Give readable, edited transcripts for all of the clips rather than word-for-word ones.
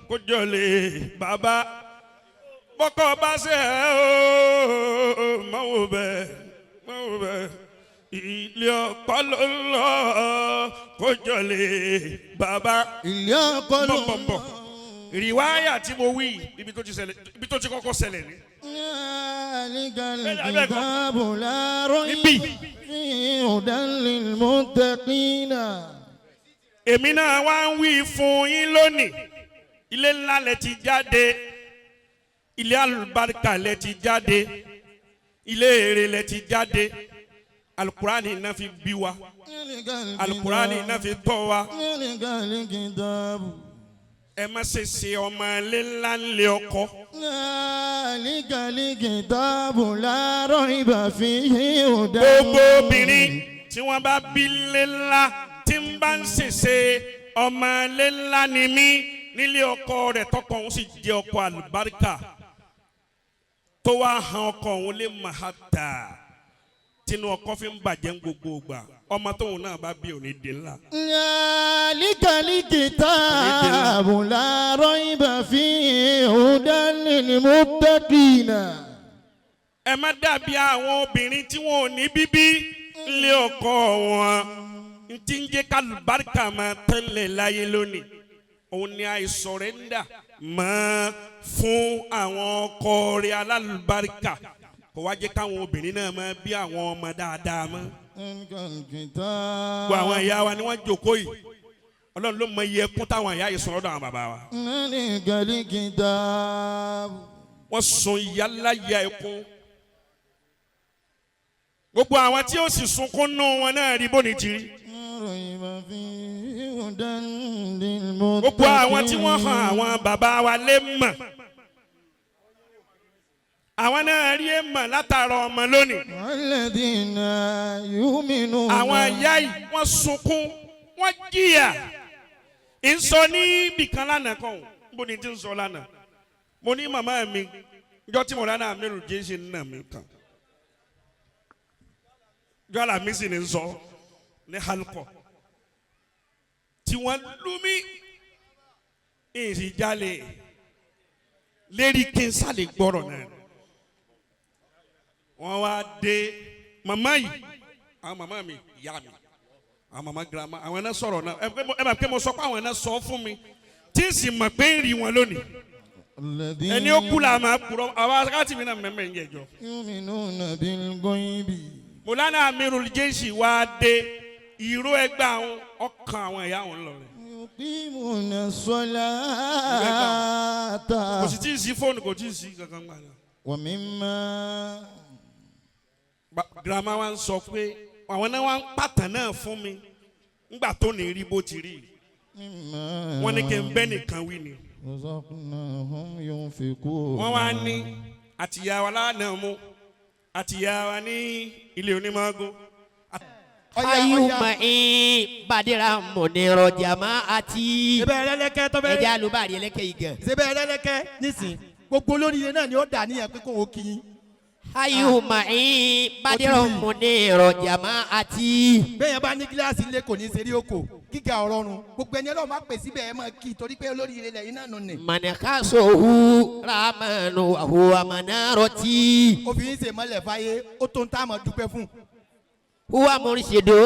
kojole baba boko base o mawobe Ile Ọpọlọ kojole baba Ile Ọpọlọ riwaya tí mo wí ibi tó ti ṣẹlẹ̀ ibi tó ti kọ́kọ́ ṣẹlẹ̀ ni kitabu la rayba fihi hudan lil muttaqina. Èmi náà wá ń wí fún yín lónìí ilé ńlá lẹ ti jáde ilé alùbáríkà lẹ ti jáde ilé èrè lẹ ti jáde alukurani náà fi bí wa alukurani náà fi tọ́ wa ẹ má ṣe ṣe ọmọ ilé ńlá ńlẹ ọkọ. kitabu la rayba fihi hudan. Gbogbo obìnrin tí wọ́n bá bí ilé ńlá tí ń bá ń ṣèṣe ọmọ ilé ńlá ni mí nílé ọkọ rẹ̀ tọkọ òun sì jẹ́ ọkọ àlùbáríkà tó wá han ọkọ òun lè máa tà tínú ọkọ fi ń bàjẹ́ gbogbo ìgbà ọmọ tóun náà bá bí òní dé ńlá. kitabu la rayba fihi hudan lil muttaqina. Ẹ má dàbí àwọn obìnrin tí wọn ò ní bíbí nílé ọkọ wọn ntí ń jẹ́ kálùbáríkà máa tẹ́lẹ̀ láyé lónìí òun ni àìsọ̀rẹ́ndà máa fún àwọn ọkọ rẹ̀ alálùbáríkà kò wá jẹ́ káwọn obìnrin náà máa bí àwọn ọmọ dáadáa mọ́. Gbogbo àwọn ìyá wa ni wọ́n jókòó yìí Ọlọ́run ló mọ iye ẹkún táwọn ìyá yìí sun lọ́dọ̀ àwọn bàbá wa. Wọ́n sun ìyá láyà ẹkún. Gbogbo àwọn tí ó sì sunkún nù wọn náà rí bóni ti rí. Gbogbo àwọn tí wọ́n hàn àwọn bàbá wa lé mọ̀ àwọn náà rí èèmọ̀ látara ọmọ lónìí. Àwọn ìyá yìí wọ́n sunkún wọ́n jìyà ń sọ ní ibìkan lánàá kan bó ni ti ń sọ lánàá mo ní màmá mi njọ́ tí mo lánàá mi rò jẹ́ ṣe nínà mi kan njọ́ àlàmí sì ní sọ ní halkọ tí wọ́n lù mí ìsìjálè lérí kí n sálè gbọ́rọ̀ náà wọ́n wá dé màmá yìí àwọn màmá mi ìyá mi àwọn màmá girama àwọn náà sọ̀rọ̀ náà ẹ bá pé mo sọ pé àwọn náà sọ fún mi tí n sì mọ̀ pé ń rí wọn lónìí ẹni ó kú la máa kúrọ àwọn akáàtì mi náà mẹ́mẹ́ ń jẹjọ. Mọ̀lánà Amirul Jayshi wá dé ìró ẹgbẹ́ àwọn ọkàn àwọn ìyá wọn lọ rẹ̀. Kò sì tí ì sí fóònù kò tí ì sí kankan gbà náà. Girama wa ń sọ pé àwọn náà wá ń pàtàn náà fún mi nígbà tó ní rí bó ti rí wọ́n ní kí n bẹ́ nìkan wí ni. Wọ́n wá ní àtìyá wa Alanamu àtìyá wa ní ilé onímọ̀ọ́gó. Ayuma badira monero jama ati. Sebe ẹlẹ́lẹ́kẹ́ tó bẹ́ẹ̀. Ẹja alubari ẹlẹ́kẹ́ igan. Sebe ẹlẹ́lẹ́kẹ́ nísìn gbogbo olóríire náà ni ó dà níyẹn pé kò wọ́n kí yín. Ayuma badira monero jama ati. Bẹ́ẹ̀ bá ní kíláàsì ilé kò ní sẹ́rí oko kíkà ọ̀rọ̀run gbogbo ẹni Ọlọ́run máa pè síbẹ̀ ẹ máa kí torí pé olóríire lẹ́yìn náà nù ní. Manakaso hu ramanu ahuwa manaroti. Obìnrin ṣe mọ́lẹ̀ fáyé ó tó ń tá àmọ́ dúpẹ́ fún. Huwa murshidu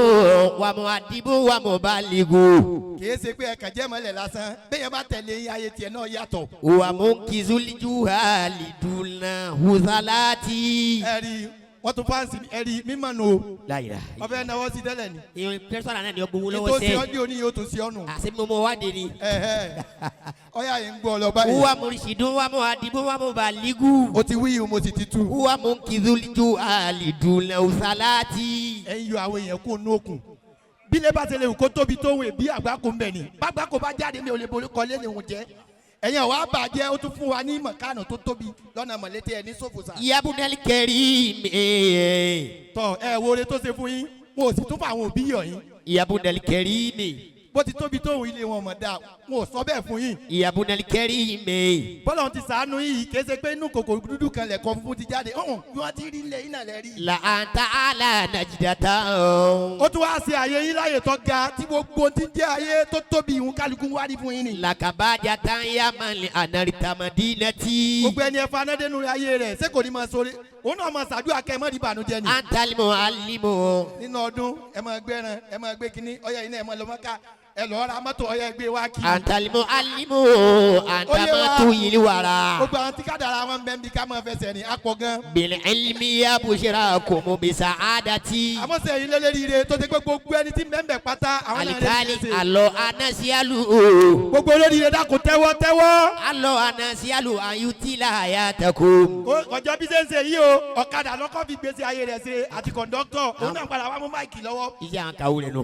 wa muadibu wa mubaligu. Kìí ṣe pé ẹ̀ka jẹ́ mọ́lẹ̀ lásán bẹ́ẹ̀ bá tẹ̀lé ayé tiẹ̀ náà yàtọ̀. Huwa munkizul juhaliduna huzalati. Ẹ̀rí wọ́n tún fáǹsì ẹ̀rí mímọ́ nù o. Láyìí. Ọbẹ̀ náwó sí tẹ́lẹ̀ ni. Ìyẹn pẹ́sọ́nà náà ni ó gbowó lọ́wọ́ Ètò sẹ́ẹ̀. sí ọdí òní yóò tún sí ọ̀nù. Àṣé mo mọ wádìí ni. Ọyá yìí ń gbọ́ lọ báyìí. Huwa murshidu wa muadibu wa mubaligu. O ti wí mo sì ti tú. Huwa munkizul juhaliduna huzalati. Ẹ̀yin yọ àwọn èèyàn kó nú òkun. Bí lè bá tẹ̀lé kó tóbi tó wè bí àgbákò ń bẹ̀ ni. Bágbákò bá jáde mi ò lè borí kọ́lé ni òun jẹ́. Ẹ̀yin wa bàjẹ́ ó tún fún wa ní mọ̀kánù tó tóbi lọ́nà mọ̀lété ẹ̀ ní sófòsà. Yabunal karim. Tọ́ ẹ wo ore tó ṣe fún yín. Mo sì tún fún àwọn òbí yọ̀ yín. Yabunal karim. bó ti tóbi tóun ilé wọn mọ̀ dáa wọn ò sọ bẹ́ẹ̀ fún yín. Yabunal Karimi. bọ́lá ti sàánú yìí kì í ṣe pé inú kòkò dúdú kan lẹ̀kọ́ funfun ti jáde bí wọ́n ti rí ilẹ̀ yín náà lẹ́ rí. La anta ala najdata. ó tún wá ṣe àyè yín láyè tó ga tí gbogbo ti jẹ́ ayé tó tóbi ìhun kálukú wá rí fún yín ni. Lakabaja tan yaman anarita madinati. gbogbo ẹni ẹ̀fọ́ anádẹ́nu ayé rẹ̀ ṣé kò ní máa sọ̀rọ̀ òun náà máa ṣàdúrà kẹ́ ẹ mọ́ di ìbànújẹ́ ni. Antalimu alimu. nínú ọdún ẹ máa gbẹ́ran ẹ máa gbé kínní ọyẹ iná ẹ máa lọ mọ́ká ẹ lọ́ọ́ ra mọ́tò ọyẹ gbé wá kí. Antalimu alimu. Antamatu yiliwara. gbogbo àwọn tí kádàrá wọn bẹ́ẹ̀ bí ká máa fẹsẹ̀ ní apọ̀ gan. Bil ilmi ya bushirakum bi sa'adati. àmọ́ sẹ́yìn lélẹ́rìíre tó ti pé gbogbo ẹni tí bẹ́ẹ̀ pátá àwọn náà lè Alikali ṣe. alo anasialu. gbogbo olóríire dákun tẹ́wọ́ tẹ́wọ́. Alo anasialu ayutila hayatakum. ọjọ́ bí ṣe ń ṣe yìí o ọ̀kadà lọ́kọ́ fi gbèsè ayé rẹ̀ ṣe àti kọ̀ńdọ́tọ̀ òun náà padà wá mú máìkì lọ́wọ́. Iṣẹ́ àwọn kàwé rẹ̀ nù.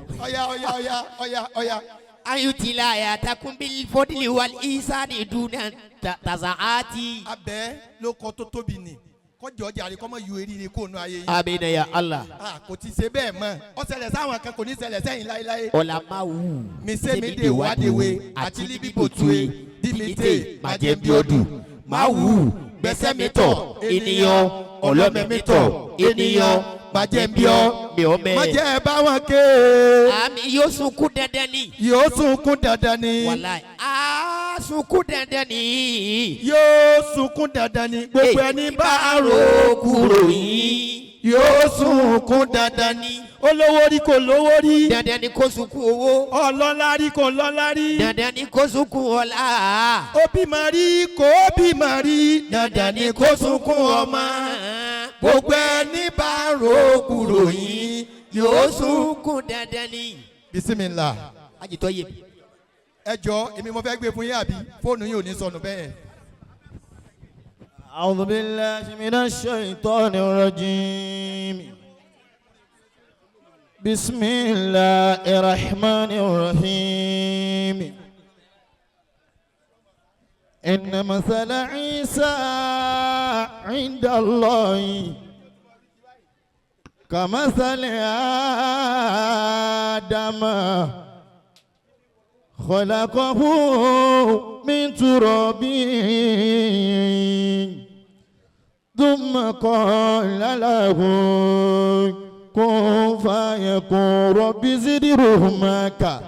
ọ̀ya. Ayutila hayatakum bil fadli wal ihsani duna tazaati. abẹ́ ló kọ́ tó tóbi nì kọjọ jàre kọ́mọ yu eriri kó nu ayé yìí. Amina ya Allah. kò ti ṣe bẹ́ẹ̀ mọ́ ọ ṣẹlẹ̀ sáwọn kan kò ní ṣẹlẹ̀ sẹ́yìn láéláé. Olamawu. Mèsèmédè wádìwé àti líbíbòtúwe dìmíté màjẹ̀bíọ́dù máwù gbẹ̀sẹ̀mítọ̀ ènìyàn ọlọ́mẹ̀mítọ̀ ènìyàn màjẹ̀bíọ́ Miome. májẹ̀ bá wọn ké. Àmì yóò sunkún dandan ni. yóò sunkún dandan ni. Wàláì. Sunkún dandan ni. yóò sunkún dandan ni. gbogbo ẹni bá ro kúrò yìí. yóò sunkún dandan ni. olówó rí kò lówó rí. Dandan ni kó sunkún owó. ọlọ́lá rí kò lọ́lá rí. Dandan ni kó sunkún ọlá. ó bímọ rí kò bímọ rí. dandan ni kó sunkún ọmọ. gbogbo ẹni bá ro kúrò yìí yóò sunkún dandan ni. bisimilá. Ajitọ́ yé. ẹ jọ èmi mo fẹ́ gbé fún yín àbí fóònù yín ò ní sọnù bẹ́ẹ̀. أعوذ بالله من الشيطان الرجيم بسم الله الرحمن الرحيم إن مثل عيسى عند الله كمثل آدم خلقه من تراب ثم قال له كن فيكون رب زد رحمك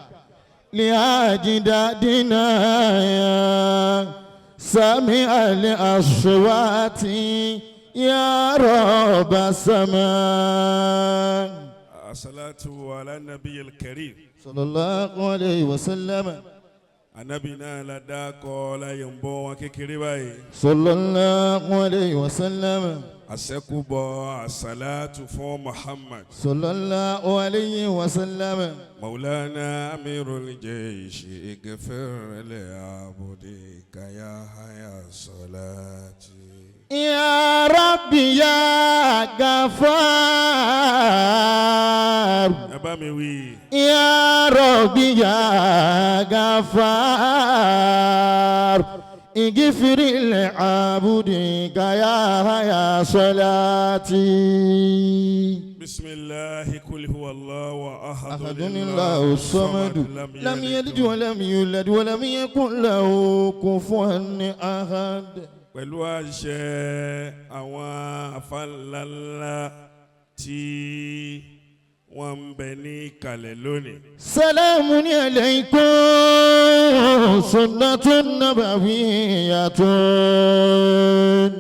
لأجدادنا سمع الأصوات يا رب السماء. الصلاة على النبي الكريم صلى الله عليه وسلم. Ànábì náà la dákọ̀ láyé ń bọ́ wọn kékeré báyìí. sallallahu alayhi wa sallam. àṣẹ́kùbọ̀ àṣàlátù fún Muhammad. sallallahu alayhi wa sallam. Maulana Amirul Jaysh ighfir li abdika ya haya salati. Ya Rabbi ya Ghaffar. Ẹ bá mi wí. Ya Rabbi ya Ghaffar. Ighfir li abdika ya haya salati. Bismillahi kul huwa Allahu ahad. Allahu samad. Lam yalid wa lam yulad wa lam yakun lahu kufuwan ahad. Pẹ̀lú àṣẹ àwọn afánlánlá tí wọ́n ń bẹ ní ìkàlẹ̀ lónìí. Salamun alaykum sunnatun nabawiyyatun.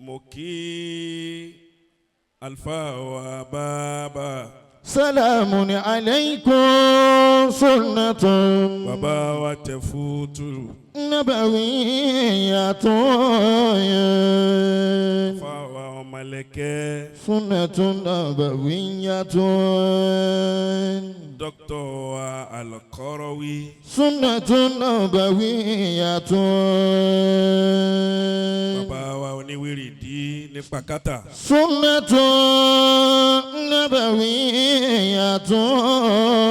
Mo kí àlùfáà wa bàbá. Salamun alaykum sunnatun. Bàbá wa Tẹ̀fútù. Nabawiyyatun. Fáwa ọmọlẹ́kẹ́. Sunnatun nabawiyyatun. Dókítà wa Al-Qarawi. Sunnatun nabawiyyatun. Bàbá wa oníwìrìdí ní Pàkátà. Sunnatun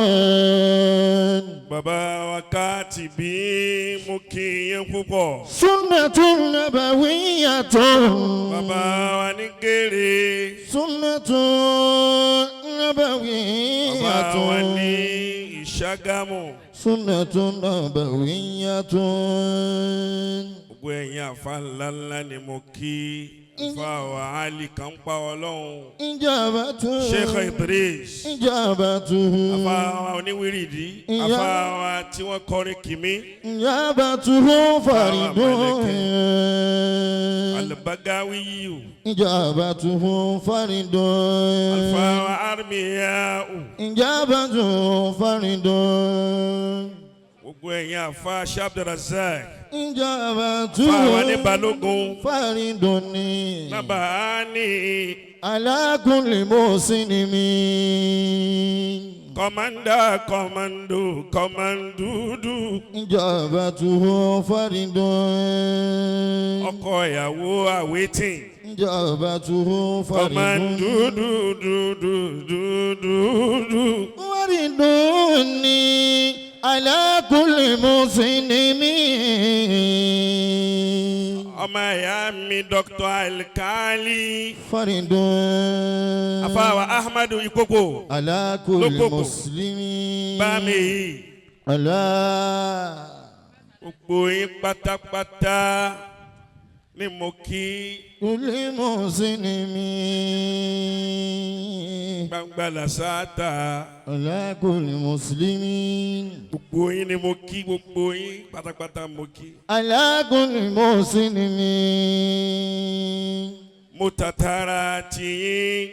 nabawiyyatun. Bàbá wa Kátìbí mú kí yín púpọ̀. Sunnatun nabawiyyatun. Bàbá wa ní Gèrè. Sunnatun nabawiyyatun. Bàbá wa ní Ṣàgámù. Sunnatun nabawiyyatun. Gbogbo ẹ̀yin àfa ńláńlá ni mo kí. Fáwọn Ali kan pa Ọlọ́run. Ijabatu. Sheikh Idris. Ijabatu. Àfáwọn oníwìrìdì. Àfáwọn tí wọ́n kọrin kìmí. Ijabatu faridun. Al-Bagawiyu. Ijabatu faridun. Àfáwọn Armiyau. Ijabatu faridun. Gbogbo ẹ̀yin àfa Abdulrazak. Ijabatu Fáwọn ní Balógun. faridun ni. Nàbàání. Ala kulli muslimin. Kọ̀mándà kọ̀mándò kọ̀mándùdù. Ijabatu faridun. Ọkọ ìyàwó àwétìn. Ijabatu faridun. Kọ̀mándùdùdùdùdùdù. Faridun ni. Ala kulli muslimin. Ọmọ ìyá mi Dr. Alkali. Faridun. Àfáwà Ahmadu Ikoko. Ala kulli Lókòkò. muslimin. Bámi yìí. Ala. Gbogbo yín pátápátá ni mo kí. Kulli muslimin. Gbangba làṣáàtà. Ala kulli muslimin. Gbogbo yín ni mo kí, gbogbo yín pátápátá mo kí. Ala kulli muslimin. Mo tàtàrà tiyín.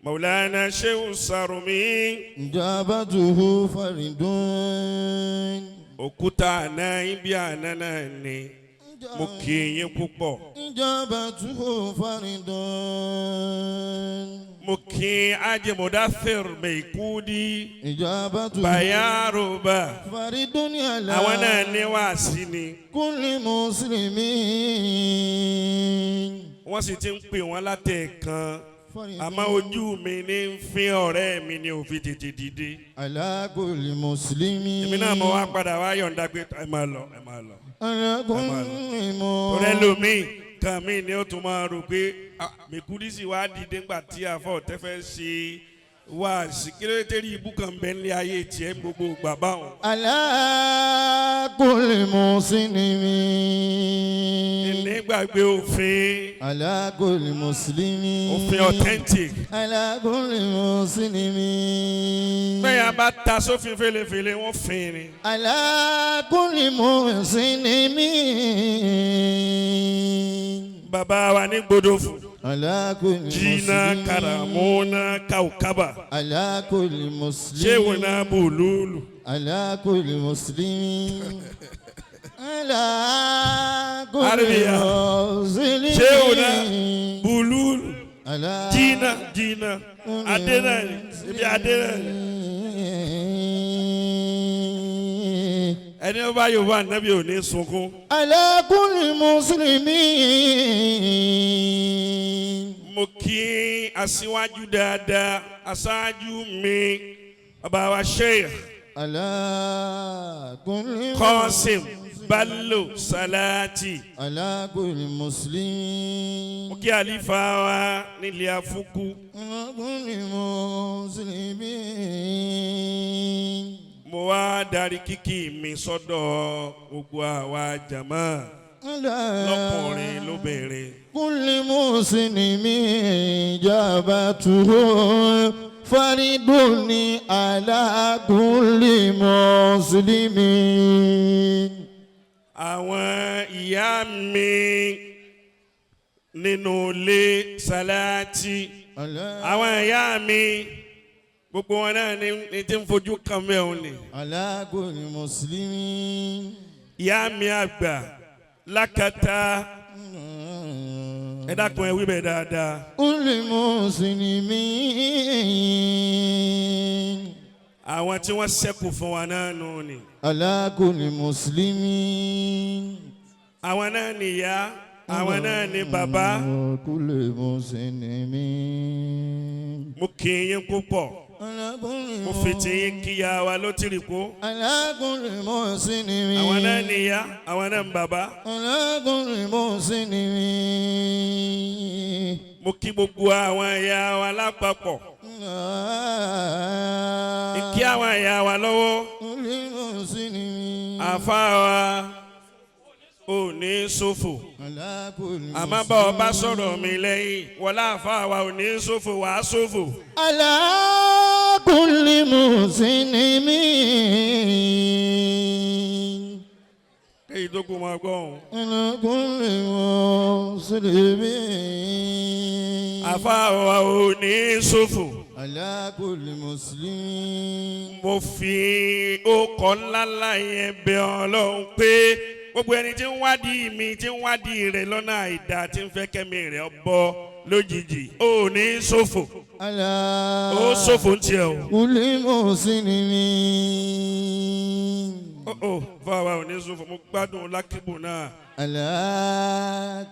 Maulana Sheikh Sarumi. Ijabatuhu faridun. Òkúta àná ibi àná náà ni. Mo kí yín púpọ̀. Ijabatuhu faridun. Mo kí Ajé Mudathir Meikudi. Ijabatuhu Bayaruba. faridun ala Àwọn náà ní wàásí ni. kulli muslimin. Wọ́n sì ti ń pè wọ́n látẹ̀ẹ̀kan. Àmọ́ ojú mi ní ń fín ọ̀rẹ́ mi ní òfin tètè dìde. Ala kulli muslimin. Èmi náà mo wá padà wá yọ̀ǹda pé ẹ máa lọ, ẹ máa lọ. Ala kulli Torẹ́ lomi kan mi ni ó tún máa rò pé Meikudi sì wá dìde ńgbà tí àfọ̀ tẹ́fẹ́ ṣe wá sí kílódéétérì ibú kan bẹ́ẹ̀ ní ayé tiẹ̀ gbogbo bàbá wọn. Ala kulli muslimin. Nígbàgbé òfin. Ala kulli muslimin. Òfin authentic. Ala kulli muslimin. Bẹ́ẹ̀ yà bá ta sófin fèlèfèlè wọ́n fin ni. Ala kulli muslimin. Bàbá wa ní gbódòfò. Ala kulli Jina muslimin. karamuna kaukaba. Ala kulli muslimin. Shewuna bululu. Ala kulli muslimin. Ala kulli Arabiya. muslimin. Shewuna bululu. Ala Jina adena ibi adena. Ẹni ọba Yorùbá nàbí ò ní sunkún. Ala kulli muslimin. Mo kí aṣíwájú dáadáa aṣáájú mi bàbá wa Sheikh Ala kulli Qasim Bello Salati. Ala kulli muslimin. Mo kí àlífà wa ní Ile Afunku. Ala kulli muslimin. Mo wá darí kíkì mi sọ́dọ̀ gbogbo àwa jàmá lọ́kùnrin lóbìnrin. Kulli muslimin ijabatuhu faridun ala kulli muslimin. Àwọn ìyá mi nínú ilé Salati. Àwọn ìyá mi gbogbo wọn náà ní tí ń fojú kan mẹ́wọ̀n ni. Ala kulli muslimin. Ìyá mi àgbà lákàtà ẹ dákun ẹ wí bẹ́ẹ̀ dáadáa. Kulli muslimin. Àwọn tí wọ́n ṣẹ́kù fún wa náà nù ni. Ala kulli muslimin. Àwọn náà ni ìyá, àwọn náà ni bàbá. Kulli muslimin. Mo kí yín púpọ̀. Mo fi ti yín kíyà wa ló tìrì kó. Ala kulli muslimin. Àwọn náà ni ìyá, àwọn náà ni bàbá. Ala kulli muslimin. mo kí gbogbo àwọn ìyá wa lápapọ̀ kí àwọn ìyá wa lọ́wọ́ àfa wa ò ní ṣòfò àmọ́ bá ọba sọ̀rọ̀ mi lẹ́yìn wọlé àfa wa ò ní ṣòfò wàá ṣòfò. ala kulli muslimin. èyí tó kù máa gbọ́ òun. ala kulli muslimin. àfa wa ò ní ṣòfò. ala kulli muslimin. mo fi ọkọ̀ ńláńlá yẹn bẹ Ọlọ́run pé gbogbo ẹni tí ń wádìí mi tí ń wádìí rẹ̀ lọ́nà àìdá tí ń fẹ́ kẹ́mi rẹ̀ bọ́ lójijì ò ní ṣòfò. ala ṣòfò ń tiẹ̀ o. kulli muslimin. fáwa ò ní ṣòfò mo gbádùn lákìbù náà. ala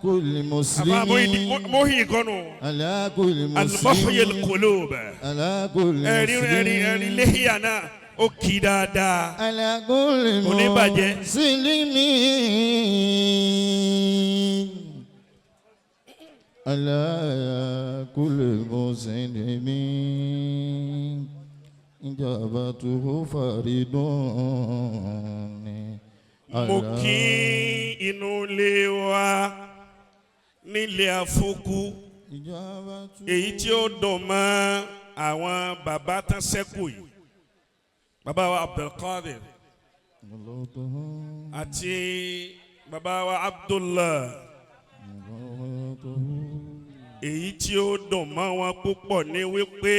kulli muslimin. mo hì kọ́nù. ala kulli muslimin. al-muhyil qulub. ala kulli muslimin. ẹ̀rí léhìá náà ó kì í dáadáa. ala kulli muslimin. ala kulli muslimin. ijabatuhu faridun. mo kí inú ilé wa nílé Afunku èyí tí ó dùn mọ́ àwọn bàbá tán ṣẹ́kù yìí bàbá wa Abdulkadir àti bàbá wa Abdullah èyí tí ó dùn mọ́ wọn púpọ̀ ní wípé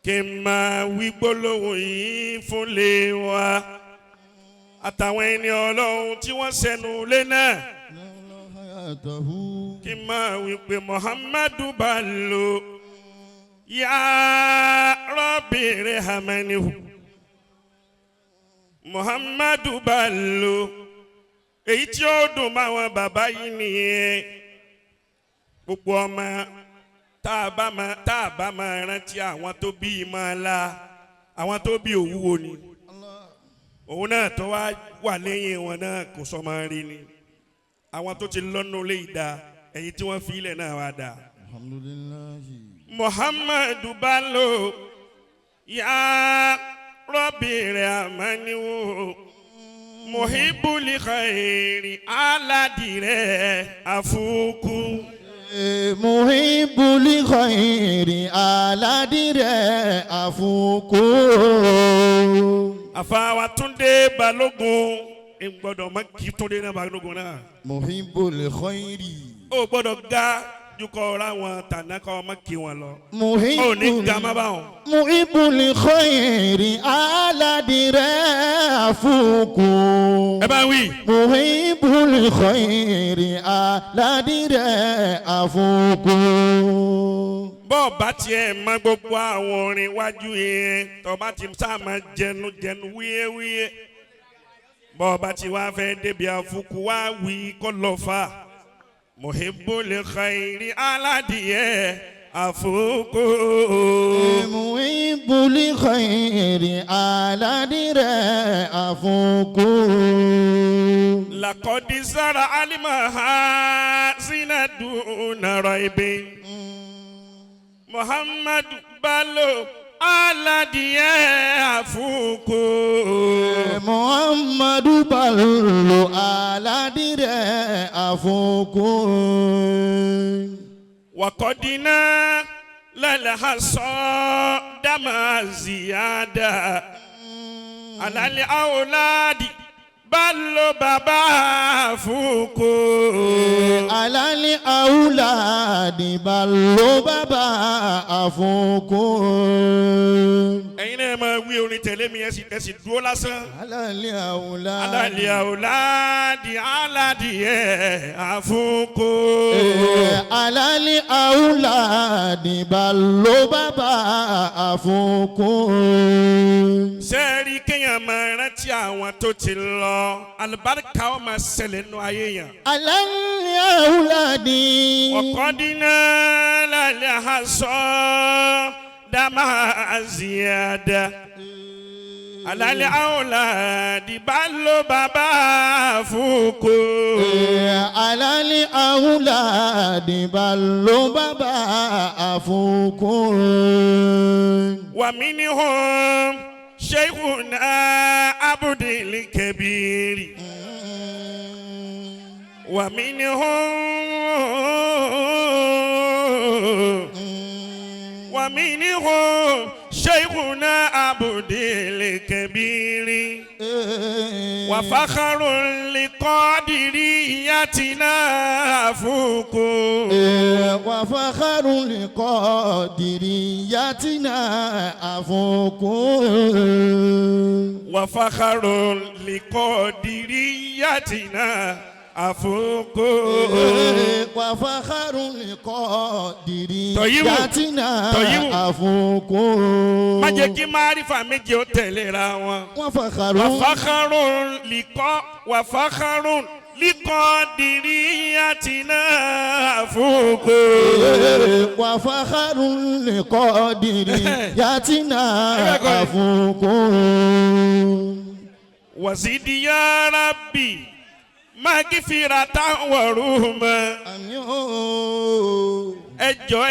kí n máa wí gbólóhùn yìí fún lé wa àtàwọn ẹni Ọlọ́run tí wọ́n sẹ́nu lé náà kí n máa wí pé Muhammadu Bello ya Rabbi rahamanihu Muhammadu Bello èyí tí ó dùn mọ́ àwọn bàbá yìí nìyẹn gbogbo ọmọ tá a bá máa rántí àwọn tó bí i máa la àwọn tó bí òwúwo ni òun náà tó wá wà lẹ́yìn wọn náà kò sọ máa rí ni àwọn tó ti lọ́nà lè dá èyí tí wọ́n fi ilẹ̀ náà wá dá. alhamdulillahi. Muhammadu Bello ya Rabbi rahmanihu muhibbul khairi aladire Afunku. muhibbul khairi aladire Afunku. àfàwà Túndé Balógun gbọ́dọ̀ má kí Túndé náà Balógun náà. muhibbul khairi. ó gbọ́dọ̀ ga jukọ ra wọn tànà kọ́ má kí wọn lọ. ó ní ga má bá wọn. muhibbul khairi aladire Afunku. ẹ bá wí. muhibbul khairi aladire Afunku. bọ́ọ̀ bá tiẹ̀ má gbogbo àwọn orin wájú yẹn tó bá ti sá máa jẹnu wíyéwíyé bọ́ọ̀ bá ti wá fẹ́ débi Afunku wá wí kọ́ lọ fà muhibbul khairi aládìyẹ Afunku. muhibbul khairi aládìrẹ Afunku. laqad zara alimaha zinaduna raibi. Muhammadu Bello aládìyẹ Afunku. Muhammadu Bello aládìrẹ Afunku. Waqadina lalhasa dama ziyada alali auladi Bello baba Afunku. alali auladi Bello baba Afunku. ẹ̀yin náà máa wí orin tẹ̀lé mi ẹ sì dúró lásán. alali auladi. alali auladi aládìyẹ Afunku. alali auladi Bello baba Afunku. sẹ́ẹ̀rì kéèyàn máa rántí àwọn tó ti lọ alibarika ó máa ṣẹlẹ̀ nù ayé yẹn. alali auladi. Waqadina lalhasa dama ziyada alali auladi ballo baba fuku. alali auladi ballo baba fuku. Wa minhum Sheikhuna Abdul Kabiri. Wa minhum Sheikhuna Abdul Kabiri. Wa fakhrul liqadiriyatina fuku. Wa fakhrul liqadiriyatina fuku. Wa fakhrul liqadiriyatina afuku. Wa fakhrul liqadiriyatina afuku. Má jẹ́ kí márífà méje ó tẹ̀léra wọn. Wa fakhrul liqadiriyatina afuku. Wa fakhrul liqadiriyatina afuku. Wazidi ya Rabbi magfiratan wa rahma. Àmín. Ẹjọ́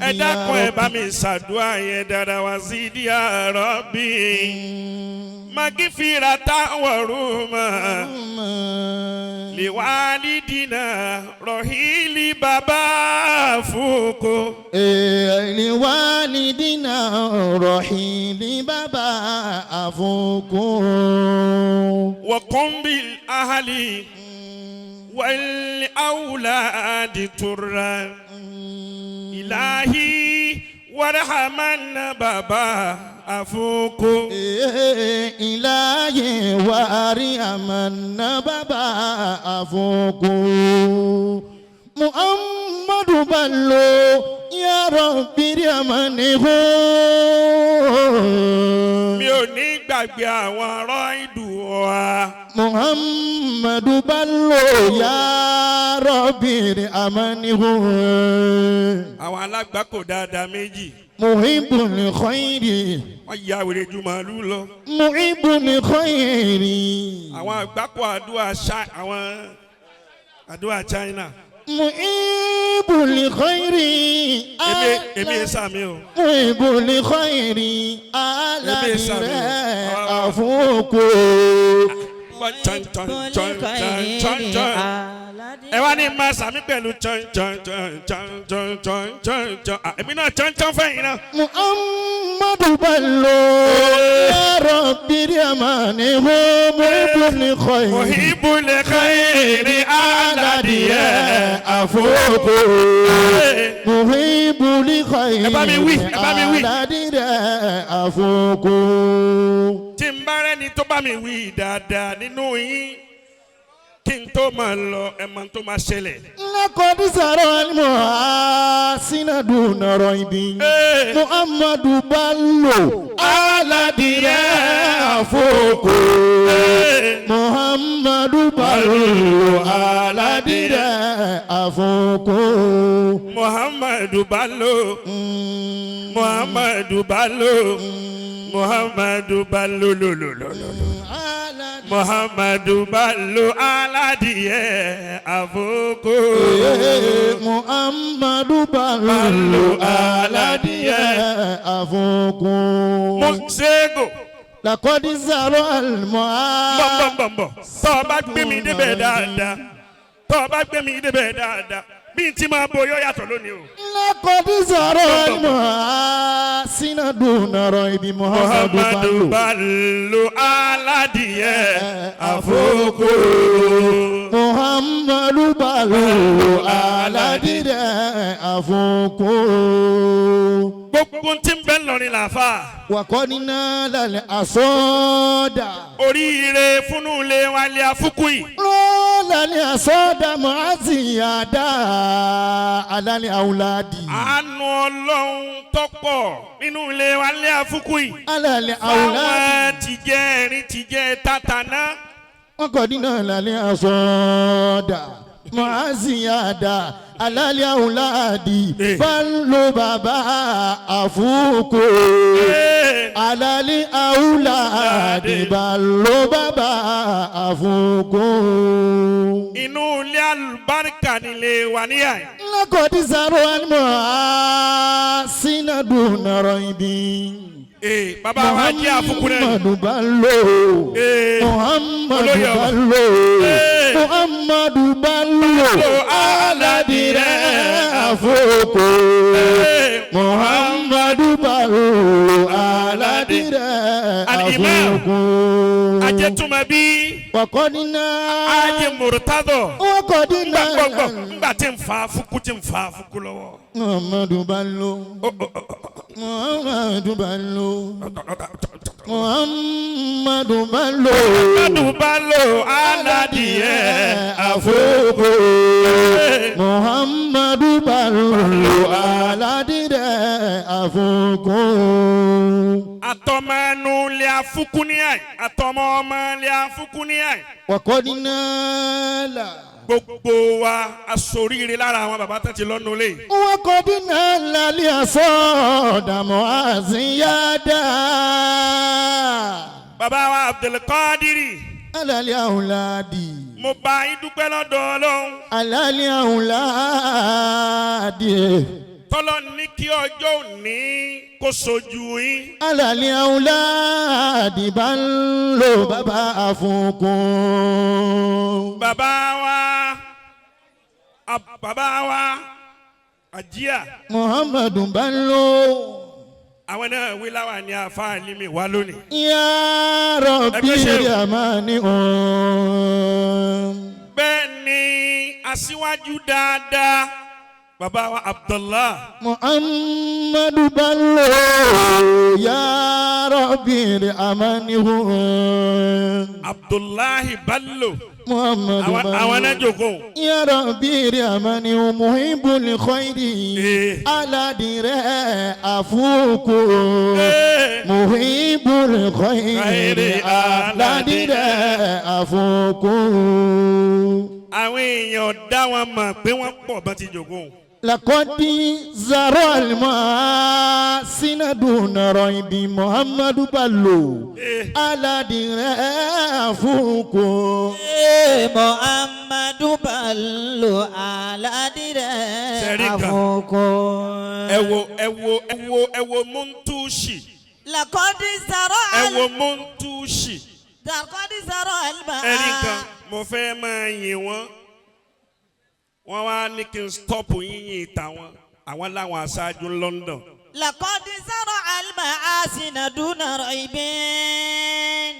ẹ dákun ẹ bá mi ṣàdúrà yẹn dára. Wazidi ya Rabbi magfiratan wa rahma. Liwalidina rohili baba fuko. Liwalidina rohili baba fuko. Wa qum bil ahli wal auladi turra. Ilahi warhaman baba afuku. Ilahi warhaman baba afuku. Muhammadu ballo ya Rabbi ramanihu. Mi ò ní gbàgbé àwọn ọ̀rọ̀ ìdù wa. Muhammadu ballo ya Rabbi ramanihu. Àwọn alágbàkò dáadáa méjì. Muhibbul khairi. Wọ́n ya wèrè ju màálù lọ. Muhibbul khairi. Àwọn àgbàkò àdúrà China. Muhibbul khairi. Èmi sàmì o. Muhibbul khairi. Aladire afuku. Ẹ wá ní ma sàmì pẹ̀lú èmi náà fẹ́yìn náà. Muhammadu ballo ya Rabbi ramanihu. Muhibbul khairi aladiye afuku. Muhibbul khairi aladiye afuku. Tí n bá rẹ́ni tó bá mi wí dáadáa nínú yín kí n tó máa lọ ẹ máa tó máa ṣẹlẹ̀. Lakodi sọ̀rọ̀ alimọ̀ asinadu nọ̀rọ̀ ibi. Muhammadu ballo aladire afoko. Muhammadu ballo aladire afoko. Muhammadu ballo. Muhammadu ballo. Muhammadu ballo lolololo. Muhammadu ballo aladiye afoko. Muhammadu ballo aladiye afoko. Mosego. Lakodi zaro almoa. Bọ̀. Tọ́ bá gbé mi débẹ̀ dáadáa. Bí n ti máa boyọ́ yàtọ̀ lónìí o. Lakodi zaro almoa. Sinadu nọ̀rọ̀ ibi Muhammadu ballo aladiye afoko. Muhammadu ballo aladiye afoko. Gbogbo tí ń bẹ lọrin làáfà. Wàkọ́ni náà lálẹ́ àsọdà. Oríire fúnnú ilé wa Ile Afunku yìí. Lálẹ́ àsọdà máa sì yàdá alálẹ́ àwùládì. Àánú Ọlọ́run tọ́pọ̀ nínú ilé wa Ile Afunku yìí. Alálẹ́ àwùládì. Fáwọn tìjẹ́ ẹ̀rín tìjẹ́ tàtàná. Wọ́n kọ́ nínú lálẹ́ àsọdà máa sì yàdá alali auladi ballo baba afuku alali auladi ballo baba afuku inú ilé alùbáríkà nílé wa níyà. lakodi zaro alima sinadu naroibi. Baba wa jẹ́ àfukúrẹ́. Muhammadu Bello. Muhammadu Bello. Muhammadu Bello. Aladire afuku. Muhammadu Bello. Aladire afuku. Ajẹ́tumabi. Wakodina. Ajẹ́ Murtado. Wakodina. Ngbà tí n fa afuku lọ́wọ́. Muhammadu Bello. Muhammadu Bello. Muhammadu Bello. Muhammadu Bello aládìyẹ àfọkọ. Muhammadu Bello aládìyẹ àfọkọ. Àtọmọ ẹnu lè afúkúníyà, àtọmọ ọmọ lè afúkúníyà. Wàkọ́dínà là. Gbogbo wa asoríire lára àwọn bàbá tó ti lọ́nu lé. Wàkọ́dínà lálẹ́ àsọdàmọ́ àzíyáda. Bàbá wa Abdulkadiri. Alálẹ́ àwùládì. Mo bá yín dúpẹ́ lọ́dọ̀ Ọlọ́run. Alálẹ́ àwùládì. Tọ́lọ́ ní kí ọjọ́ òní kó sojú yín. Alálẹ́ àwùládì bá ń lò bàbá àfọkùn. Bàbá wa Àjíà. Muhammadu Bello. Àwọn náà wí láwa ní àfáà límì wá lónìí. Ya Rabbi Ramani bẹ́ẹ̀ ni aṣíwájú dáadáa bàbá wa Abdullah. Muhammadu Bello. Ya Rabbi Ramani Abdullahi Bello. Muhammadu Bello. Àwọn náà jókòó. Ya Rabbi Ramani muhibbul khairi. Aladire afuku. Muhibbul khairi. Aladire afuku. Àwọn èèyàn dá wọn mọ̀ pé wọ́n pọ̀ bá ti jókòó. Lakodi zaro alma sinaduna roibi Muhammadu Bello. Aladire afuku. Muhammadu Bello aladire afuku. Ẹ wo Muntushi. Lakodi zaro Ẹ wo Muntushi. Lakodi zaro alma. Ẹ̀rí kan mo fẹ́ máa yìn wọ́n. Wọ́n wá ní kí n stop yínyìn tàwọn àwọn láwọn aṣáájú London. Lakodi zaro alma asinaduna roibin.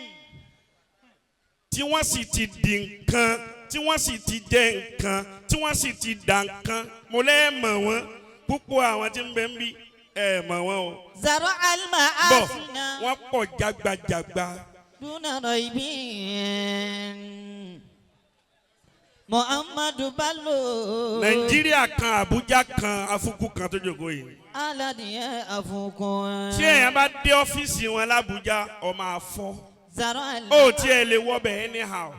Tí wọ́n sì ti di nǹkan, tí wọ́n sì ti jẹ nǹkan, tí wọ́n sì ti dà nǹkan. Mo lẹ́ mọ̀ wọ́n púpọ̀ àwọn tí ń bẹ ń bí ẹ̀ mọ̀ wọ́n o. Zaro alma asina. Wọ́n pọ̀ jágbajàgba. Duna roibin. Muhammadu Bello. Nàìjíríà kan, Àbújá kan, Afuku kan tó jókòó yìí. Aládìyẹ àfọkù. Tí èèyàn bá dé ọ́fíìsì wọn l'Àbújá, ó máa fọ́. Zaro alma. Ó tiẹ̀ lè wọbẹ̀ anyhow.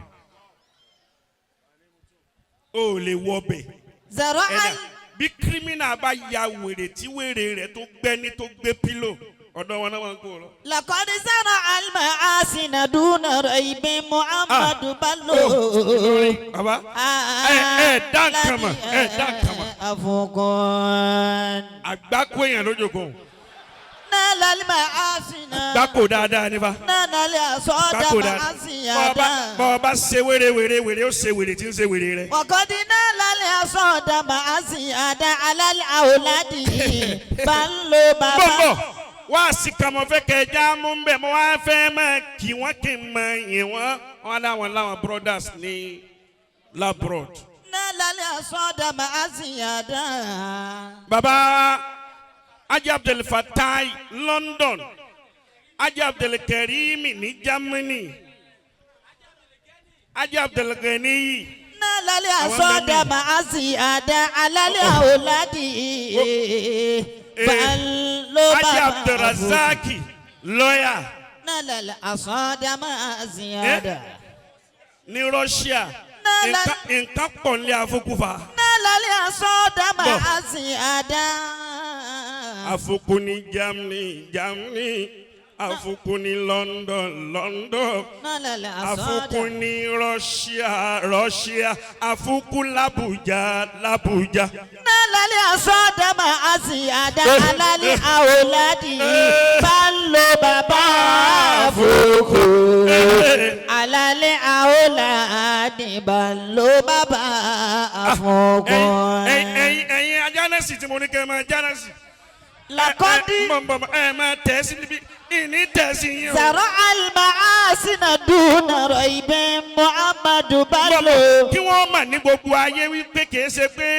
Ó lè wọbẹ̀. Zaro alma. Bí kírímìnà bá ya wèrè tí wèrè rẹ̀ tó gbẹ́ni tó gbé pílò. Ọ̀dọ̀ wọn náà wọ́n kó lọ. Lakodi zaro alma asinaduna roibin Muhammadu Bello. Baba dá nǹkan mọ̀, dá nǹkan mọ̀. Àfọkù. Àgbákò èèyàn ló jókòó. Nala alma asina. Àgbákò dáadáa nípa. Nana le asoda ma asiyada. Bọ́ọ̀ bá ṣe wèrè ó ṣe wèrè tí ń ṣe wèrè rẹ̀. Wakodi nala le asoda ma asiyada alal auladi Bello baba. Bọ́ọ̀ wá sí kàmọ́ fẹ́ kẹjá mú bẹ́ẹ̀ mo wá fẹ́ máa kí wọ́n kí n máa yìn wọ́n. Wọ́n láwọn brothers ní labroad. Nala le asoda ma asiyada. Baba Ajé Abdul Fatai London. Ajé Abdul Karimi ní Germany. Ajé Abdul Ghani. Nala le asoda ma asiyada alal auladi Bello baba. Ajé Abdul Razaki lawyer. Nala le asoda ma asiyada. Ní Russia. Nǹkan pọ̀ ní Afukufa. lálẹ́ àsọdá máa sì àdá. Afukuni Germany. Afukuni London. Afukuni Russia. Afuku l'Abuja. Nálálẹ́ àsọdá máa sì àdá. Alálẹ́ àwòládì balo bàbá afuku. Alálẹ́ àwòládì balo bàbá afuku. Ẹ̀yin ajánásì tí mo ní kẹ́ máa jánásì. Lakọ́dí. Máa tẹ̀sí níbi ìní tẹ̀sí yín o. Zara al-ma'asina duna raibin Muhammadu Bello. Kí wọ́n mà ní gbogbo ayé wípé kìí ṣe pé.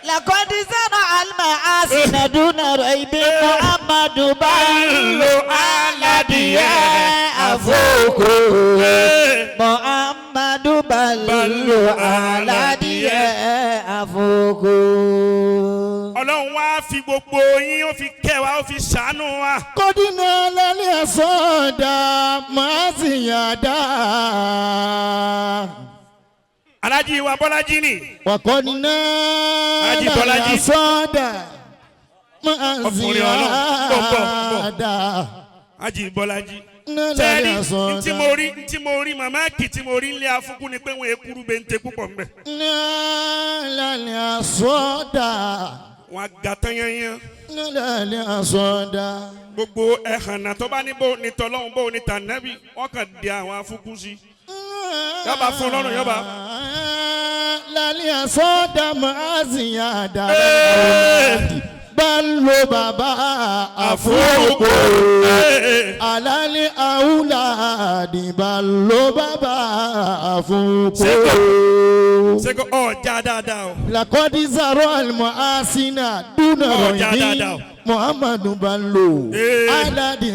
Lakọ́dí zara al-ma'asina duna raibin Muhammadu Bello. Aládìyẹ àfọkù. Muhammadu Bello aládìyẹ àfọkù. Ọlọ́run wá fi gbogbo yín ó fi kẹ́ wa ó fi ṣàánú wa. Kọ́dínà lálẹ́ àsọdá máa sì yàdá. Alájí wa Bọ́lájí ni. Wàkọ́dínà lálẹ́ àsọdá máa sì yàdá. Ají Bọ́lájí. Sẹ́ẹ̀rì ntí mo rí màmá kì tí mo rí Ile Afunku ni pé wọ́n ekuru bẹ́ntẹ́ púpọ̀ mbẹ́. Lálẹ́ àsọdá. Wọ́n agàtán yányán. Lálẹ́ àsọdá. Gbogbo ẹ̀hànà tó bá ní bó ní tọ́lọ́hún bó ní tànàbí wọ́n kàn di àwọn Afunku sí. Yọba fún lọ́rùn yọba. Lálẹ́ àsọdá máa sì yàdá. Bello bàbá Afunku. Alálẹ́ àwùládì Bello bàbá Afunku. Seko ọjà dáadáa o. Lakọ́dí zaro al-ma'asina dúnà rọ̀yìn Muhammadu Bello. Aládì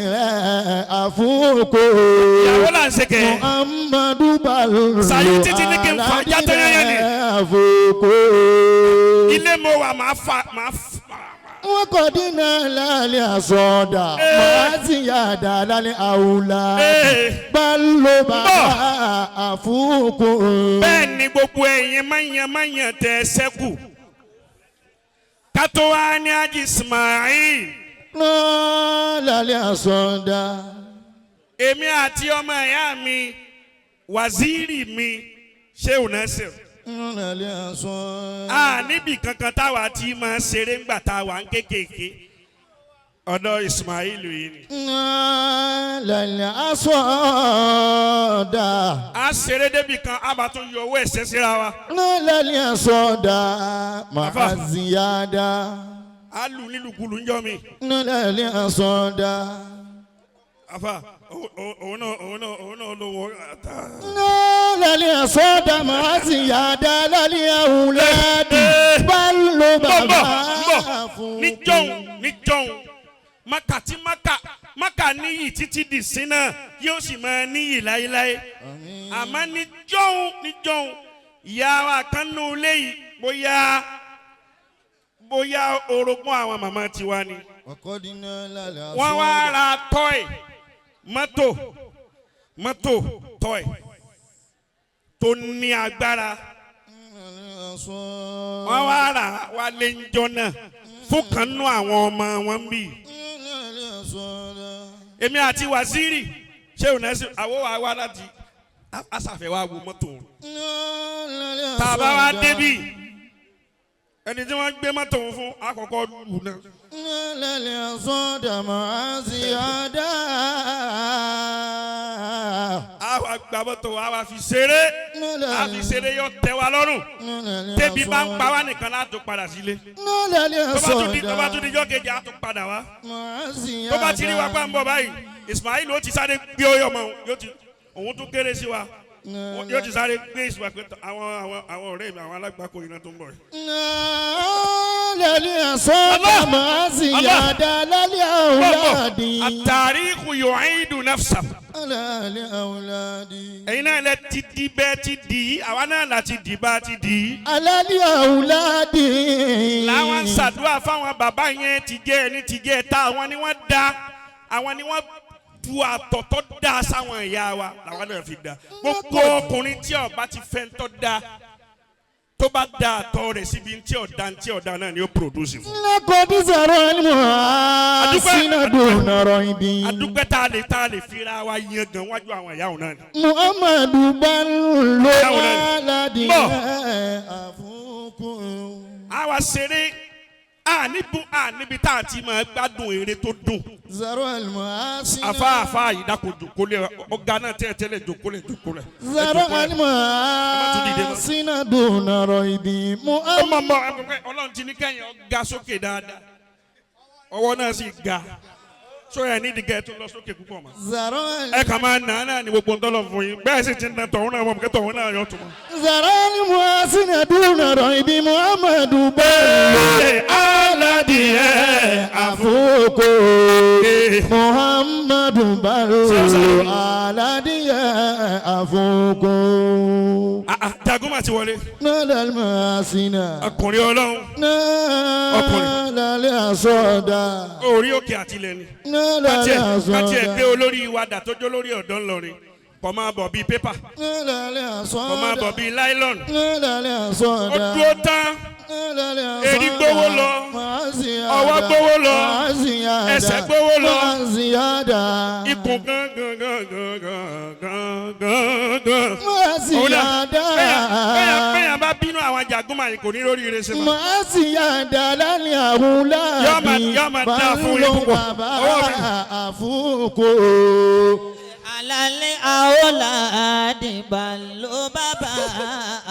Afunku. Ìyàwó là ń ṣe kẹ́. Muhammadu Bello. Sàyí títí ní kí n fa játọ́ yẹn ni. Afunku. Ilé mo wà máa fa. Wọ́n kọ́ dínà lálẹ́ àsọdá máa sì yàdá lálẹ́ àwùlá. Bello bàbá Afunku. Bẹ́ẹ̀ ni gbogbo ẹ̀yin máyàn tẹ̀ ṣẹ́kù. Kátó wá ní Ájì Ismail. Lálẹ́ àsọdá. Èmi àti ọmọ ìyá mi wàzírì mi Sheikh Nasir. Lálẹ́ àsọdá. Níbi kankan táwa ti máa ṣeré ńgbà táwa ń kékèké. Ọ̀dọ̀ Ismail yìí ni. Lálẹ́ àsọdá. A ṣeré débi kan a bá tún yọ owó ẹ̀sẹ̀ síra wa. Lálẹ́ àsọdá máa ziyada. A lù nílùkulù ń jọ mi. Lálẹ́ àsọdá. Afa òun náà lówó ata. Lálẹ́ àsọdá máa ziyada lálẹ́ àwùládì Bello bàbá Afunku. Níjọ́hun maka níyì títí di sínú yóò sì máa níyì láéláé. Àmọ́ níjọ́hun ìyá wa kan nù léyìí bóyá orogún àwọn màmá tiwa ni. Wọ́n wá ra tọ́ì mọ́tò tọ́ì tó ní agbára. Wọ́n wá rà wá lé njọ́ náà fún kan nú àwọn ọmọ wọn bí. Èmi àti wàzírì Sheikh Nasir àwọ̀ wa wá láti àṣàfẹ́ wa wo mọ́tò wọn. Tàbá wa débì ẹni tí wọ́n gbé mọ́tò wọn fún àkọ́kọ́ lù náà. Lálẹ́ àsọdá máa ziyada. Àwa gba mọ́tò àwa fi ṣeré yóò tẹ́ wa lọ́rùn. Tẹ́bi bá ń pa wá nìkan láti padà sílé. Tó bá tún dijọ́ kejì á tún padà wá. Tó bá ti rí wa pa ń bọ̀ báyìí Ismail ó ti sáré gbé ọyọ mọ́ òun tún kéré sí wa. Yóò ti sáré gbé ìsúwà pé àwọn ọ̀rẹ́ mi àwọn alágbàkọ iná tó ń bọ̀. Lálẹ́ àsọdá máa ziyada lálẹ́ àwùládì. At-tarikhu yu'idu nafsahu. Lálẹ́ àwùládì. Ẹ̀yin náà lẹ ti di bẹ́ẹ̀ ti dì í àwa náà láti dì bá ti dì í. Lálẹ́ àwùládì. Làwọn ń ṣàdúrà fáwọn bàbá yẹn ti jẹ́ ẹni ti jẹ́ ẹ̀ta àwọn ni wọ́n da àwọn ni wọ́n bu àtọ̀tọ̀ dá sáwọn ìyá wa làwọn náà fi dá gbogbo ọkùnrin tí ó bá ti fẹ́ tọ́ da tó bá da àtọ̀ rẹ̀ síbi tí ọ̀dà náà ni ó produce fún. lakodi sọ̀rọ̀ ni mo sínú dùnọ̀rọ̀ ibi. adúpẹ́ tá a lè fira wa yan gan wájú àwọn ìyá òun náà ni. muhammadu balo aládìyẹ àfúnkù. àwa ṣeré níbi tá a ti máa gbádùn eré tó dùn. zaro almuhasina. àfa yìí dákò jòkólẹ̀ ọ̀gá náà tẹ́lẹ̀ jòkólẹ̀. zaro almuhasina dùnọ̀rọ̀ ibi. ọmọ ọlọ́run ti ní kẹ́yìn ọ̀gá sókè dáadáa ọwọ́ náà sì ga sóyà nídìí kẹ́ ẹ tún lọ sókè púpọ̀ mọ́. ẹ kà máa nà á náà ní gbogbo ntọ́lọ̀ fún yín bẹ́ẹ̀ sì ti ń tọ̀hún náà wọ́n kẹ́ tọ̀hún náà yọ̀ tó mọ́. zaro almuhasina dùnọ̀rọ̀ ibi muhammadu bẹ́ẹ̀ aládìyẹ àfúnkù. muhammadu bẹ́ẹ̀ aládìyẹ àfúnkù. Jaguma ti wọlé. Nálẹ̀ almuhasina. ọkùnrin ọlọ́run. Nálẹ̀ asọ́dà. orí òkè àtìlẹ̀ ni. Nálẹ̀ asọ́dà. káti ẹ̀ gbé olórí wa dà tó jó lórí ọ̀dọ́ ńlọrin kò máa bọ̀ bíi pépà Nálẹ̀ asọ́dà. kò máa bọ̀ bíi láìlọ́n. Nálẹ̀ asọ́dà. ó dúró tán èrí gbówó lọ ọwọ́ gbówó lọ ẹsẹ̀ gbówó lọ ikùn bẹ́ẹ̀ bá bínú àwọn Jaguma yìí kò ní lórí ire sí ma. màá sì yá dáadáa ní àwọn láàbí yọ́ máa dá fún yín púpọ̀ ọwọ́ mi. àfúnkò. alálẹ̀ àwòládì balo bàbá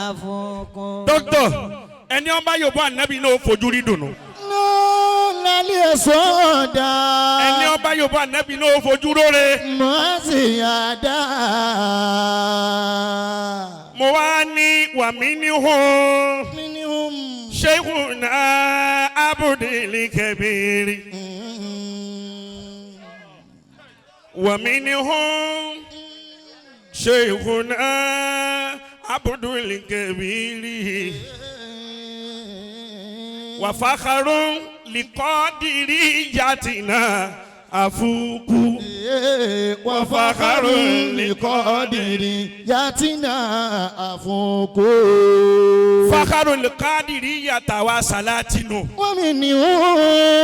àfúnkò. dókítà ẹni ọba Yorùbá ànábì náà fojú rí dùnú. Nálẹ̀ sọ́dà. ẹni ọba Yorùbá ànábì náà fojú róore. màá sì yá dáa. mo wá ní wàmí ní hó. Sheikhuna Abudil Kabiri. ومنهم شيخنا عبد الكبير وفخر لقادريتنا أفوق وفخر لقادريتنا أفوق فخر القادرية وصلاتنا ومنهم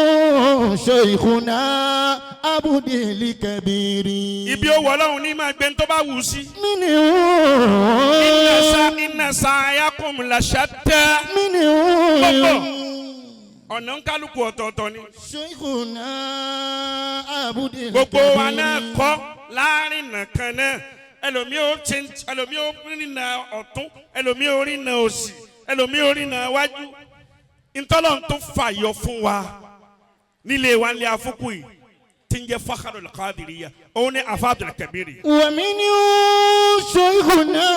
شيخنا Abudil Kabiri. ibi ó wọ Ọlọ́run ní máa gbé tó bá wù sí. inna sa'yakum la shatta. ọ̀nà ń kálukú ọ̀tọ̀ọ̀tọ̀ ni. Sheikhuna Abudil Kabiri. gbogbo wa náà kọ́ láàrin nàkan náà ẹlòmíì ó rìnà ọ̀tún ẹlòmíì ó rìnà òsì ẹlòmíì ó rìnà wájú. ntọ́lọ̀ tó fàyọ fún wa nílé wa nílé Afunku yìí. تنجي فخر القادرية أوني أفاد الكبير ومن شيخنا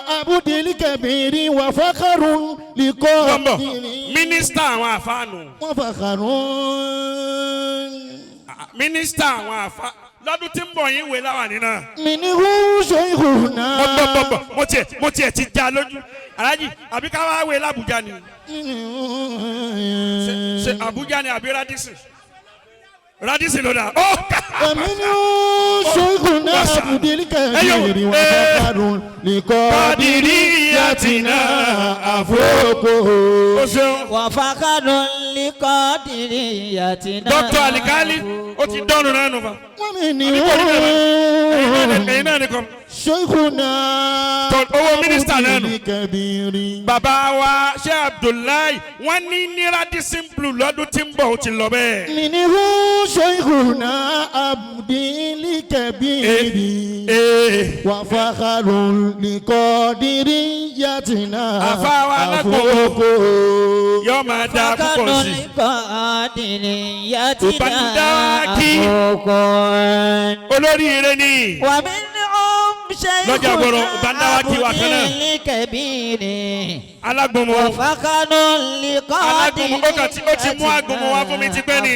عبدل كبير وفخر لقادرية مينيستا وافانو وفخر مينيستا وافا lọ́dún tí ń bọ̀ yín wé láwà nínú. minhu shaykhuna. mo tiẹ̀ ti já lójú alájì àbí ká wá wé l'Abuja ni. ṣe Abuja ni àbí Radisi ló dà. minhu shaykhuna Abudil Kabiri wa fakharun liqadiriyatina Afunku. wa fakharun liqadiriyatina. Dr. Alikali ó ti dọ́nu náà nù fa. ẹ̀yin náà nìkan. shaykhuna owó mínísítà náà nù. Abudil Kabiri. bàbá wa ṣé Abdullahi wọ́n ní Radisi blue lọ́dún tí ń bọ̀ ó ti lọ bẹ́ẹ̀. minhu shaykhuna Abudil Kabiri wa fakharun liqadiriyatina àfáwa alágbòho yóò máa dá púpọ̀ sí. olórí ire ni. lọ́jà gbọ́dọ̀ Bandawaki wa kan náà. alágbòmo alágbòmo ó ti mú agbòmo wá fún mi ti pẹ́ ni.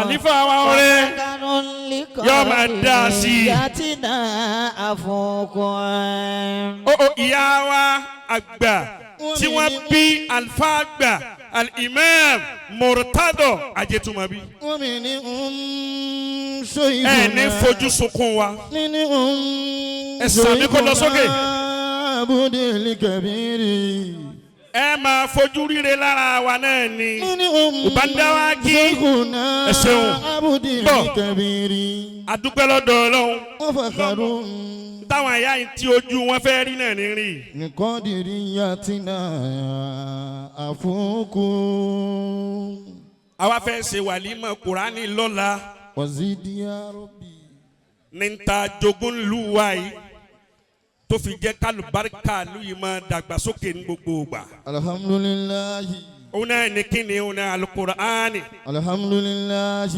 àlífà wa ọ̀rẹ́ yóò máa dá sí i. ìyá wa àgbà tí wọ́n bí alfa àgbà al-imam Murtado Ajetumabi. شيخنا ní fojú sunkún wa. منهم sàmì kó lọ sókè. عبد الكبير ẹ máa fojú rire lára wa náà ni. منهم Ubandawaki. شيخنا Ẹ ṣeun. عبد الكبير adúpẹ́ lọ́dọ̀ Ọlọ́run. وفخر táwọn ẹ̀yà yìí tí ojú wọn fẹ́ rí náà ní rí. لقدريتنا أفوكو àwa fẹ́ ṣe wàlímà Kùránì lọ́la. وزد يا ربي ní ta jogún lù wá yìí tó fi jẹ́ kálùbáríkà lù yìí máa dàgbàsókè ní gbogbo ìgbà. الحمد لله òun náà ní kíni òun náà Al-Qur'ani. الحمد لله